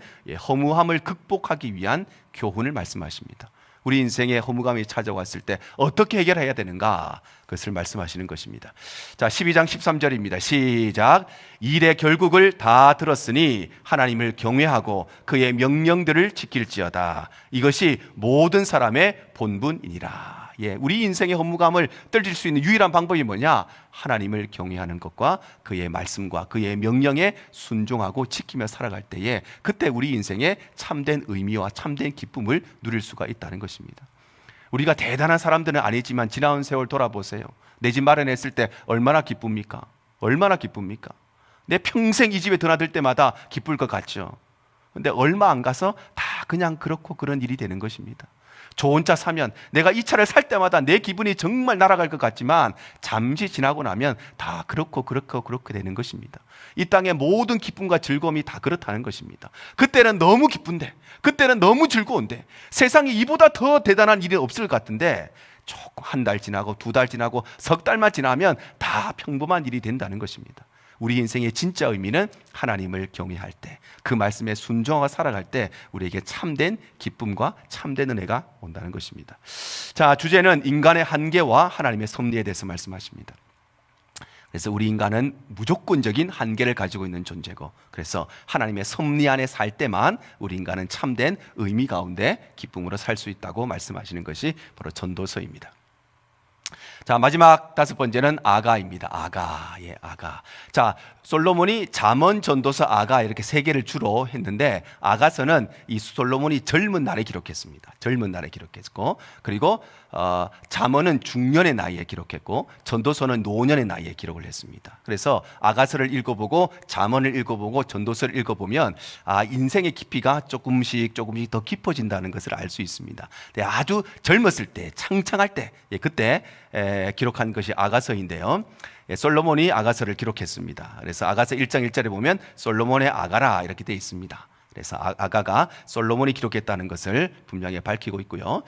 허무함을 극복하기 위한 교훈을 말씀하십니다. 우리 인생에 허무감이 찾아왔을 때 어떻게 해결해야 되는가, 그것을 말씀하시는 것입니다. 자, 12장 13절입니다. 시작. 일의 결국을 다 들었으니 하나님을 경외하고 그의 명령들을 지킬지어다. 이것이 모든 사람의 본분이니라. 예, 우리 인생의 허무감을 떨칠 수 있는 유일한 방법이 뭐냐? 하나님을 경외하는 것과 그의 말씀과 그의 명령에 순종하고 지키며 살아갈 때에 그때 우리 인생에 참된 의미와 참된 기쁨을 누릴 수가 있다는 것입니다. 우리가 대단한 사람들은 아니지만 지나온 세월 돌아보세요. 내 집 마련했을 때 얼마나 기쁩니까? 얼마나 기쁩니까? 내 평생 이 집에 드나들 때마다 기쁠 것 같죠. 근데 얼마 안 가서 다 그냥 그렇고 그런 일이 되는 것입니다. 좋은 차 사면 내가 이 차를 살 때마다 내 기분이 정말 날아갈 것 같지만 잠시 지나고 나면 다 그렇게 되는 것입니다. 이 땅의 모든 기쁨과 즐거움이 다 그렇다는 것입니다. 그때는 너무 기쁜데, 그때는 너무 즐거운데, 세상에 이보다 더 대단한 일이 없을 것 같은데 조금 한 달 지나고 2달 지나고 석 달만 지나면 다 평범한 일이 된다는 것입니다. 우리 인생의 진짜 의미는 하나님을 경외할 때, 그 말씀에 순종하고 살아갈 때 우리에게 참된 기쁨과 참된 은혜가 온다는 것입니다. 자, 주제는 인간의 한계와 하나님의 섭리에 대해서 말씀하십니다. 그래서 우리 인간은 무조건적인 한계를 가지고 있는 존재고, 그래서 하나님의 섭리 안에 살 때만 우리 인간은 참된 의미 가운데 기쁨으로 살 수 있다고 말씀하시는 것이 바로 전도서입니다. 자, 마지막 다섯 번째는 아가입니다. 아가. 자, 솔로몬이 잠언, 전도서, 아가 이렇게 세 개를 주로 했는데, 아가서는 이 솔로몬이 젊은 날에 기록했습니다. 젊은 날에 기록했고, 그리고 잠언은 중년의 나이에 기록했고, 전도서는 노년의 나이에 기록을 했습니다. 그래서 아가서를 읽어보고 잠언을 읽어보고 전도서를 읽어보면 인생의 깊이가 조금씩 더 깊어진다는 것을 알 수 있습니다. 아주 젊었을 때, 창창할 때, 그때 기록한 것이 아가서인데요. 솔로몬이 아가서를 기록했습니다. 그래서 아가서 1장 1절에 보면 솔로몬의 아가라 이렇게 되어 있습니다. 그래서 아가가 솔로몬이 기록했다는 것을 분명히 밝히고 있고요.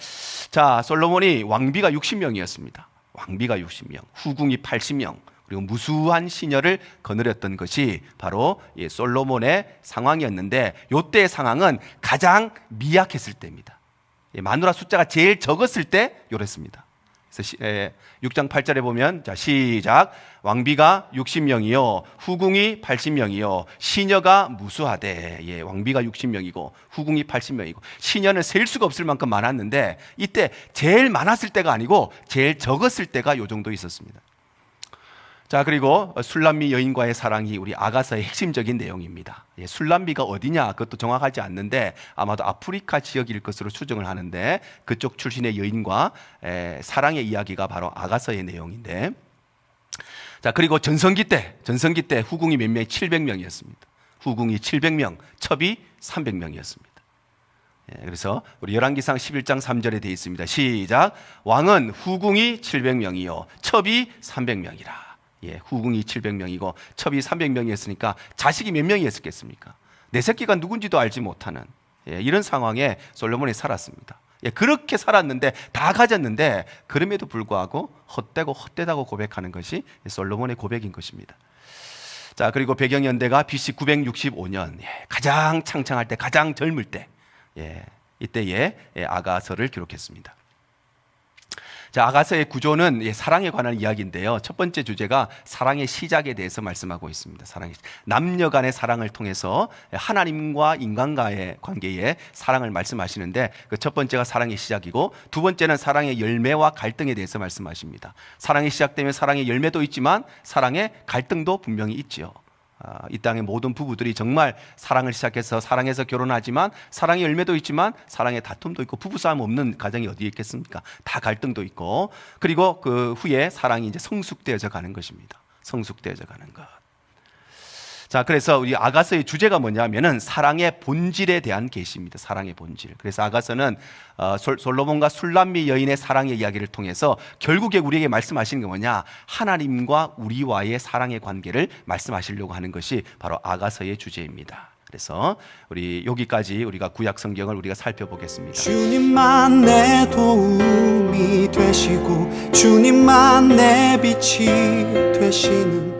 자, 솔로몬이 왕비가 60명이었습니다. 왕비가 60명, 후궁이 80명, 그리고 무수한 시녀를 거느렸던 것이 바로 솔로몬의 상황이었는데, 이때의 상황은 가장 미약했을 때입니다. 마누라 숫자가 제일 적었을 때 요랬습니다. 그래서 6장 8절에 보면, 자, 시작. 왕비가 60명이요 후궁이 80명이요 시녀가 무수하되. 왕비가 60명이고 후궁이 80명이고 시녀는 셀 수가 없을 만큼 많았는데, 이때 제일 많았을 때가 아니고 제일 적었을 때가 요 정도 있었습니다. 자, 그리고 술람미 여인과의 사랑이 우리 아가서의 핵심적인 내용입니다. 술람미가 어디냐 그것도 정확하지 않는데 아마도 아프리카 지역일 것으로 추정을 하는데, 그쪽 출신의 여인과 사랑의 이야기가 바로 아가서의 내용인데, 자, 그리고 전성기 때 후궁이 몇 명이 700명이었습니다. 후궁이 700명, 첩이 300명이었습니다. 그래서 우리 열왕기상 11장 3절에 되어 있습니다. 시작. 왕은 후궁이 700명이요 첩이 300명이라. 후궁이 700명이고 첩이 300명이었으니까 자식이 몇 명이었겠습니까? 내 새끼가 누군지도 알지 못하는 이런 상황에 솔로몬이 살았습니다. 그렇게 살았는데, 다 가졌는데, 그럼에도 불구하고 헛되다고 고백하는 것이 솔로몬의 고백인 것입니다. 자, 그리고 배경연대가 BC 965년, 가장 창창할 때, 가장 젊을 때, 이때에 아가서를 기록했습니다. 자, 아가서의 구조는 사랑에 관한 이야기인데요. 첫 번째 주제가 사랑의 시작에 대해서 말씀하고 있습니다. 남녀 간의 사랑을 통해서 하나님과 인간과의 관계에 사랑을 말씀하시는데, 그 첫 번째가 사랑의 시작이고, 두 번째는 사랑의 열매와 갈등에 대해서 말씀하십니다. 사랑이 시작되면 사랑의 열매도 있지만 사랑의 갈등도 분명히 있지요. 이 땅의 모든 부부들이 정말 사랑을 시작해서 사랑해서 결혼하지만 사랑의 열매도 있지만 사랑의 다툼도 있고, 부부싸움 없는 가정이 어디에 있겠습니까? 다 갈등도 있고, 그리고 그 후에 사랑이 이제 성숙되어져 가는 것입니다. 성숙되어져 가는 것. 자, 그래서 우리 아가서의 주제가 뭐냐면은 사랑의 본질에 대한 계시입니다. 사랑의 본질. 그래서 아가서는 솔로몬과 술람미 여인의 사랑의 이야기를 통해서 결국에 우리에게 말씀하시는 게 뭐냐? 하나님과 우리와의 사랑의 관계를 말씀하시려고 하는 것이 바로 아가서의 주제입니다. 그래서 우리 여기까지 우리가 구약 성경을 우리가 살펴보겠습니다. 주님만 내 도움이 되시고 주님만 내 빛이 되시는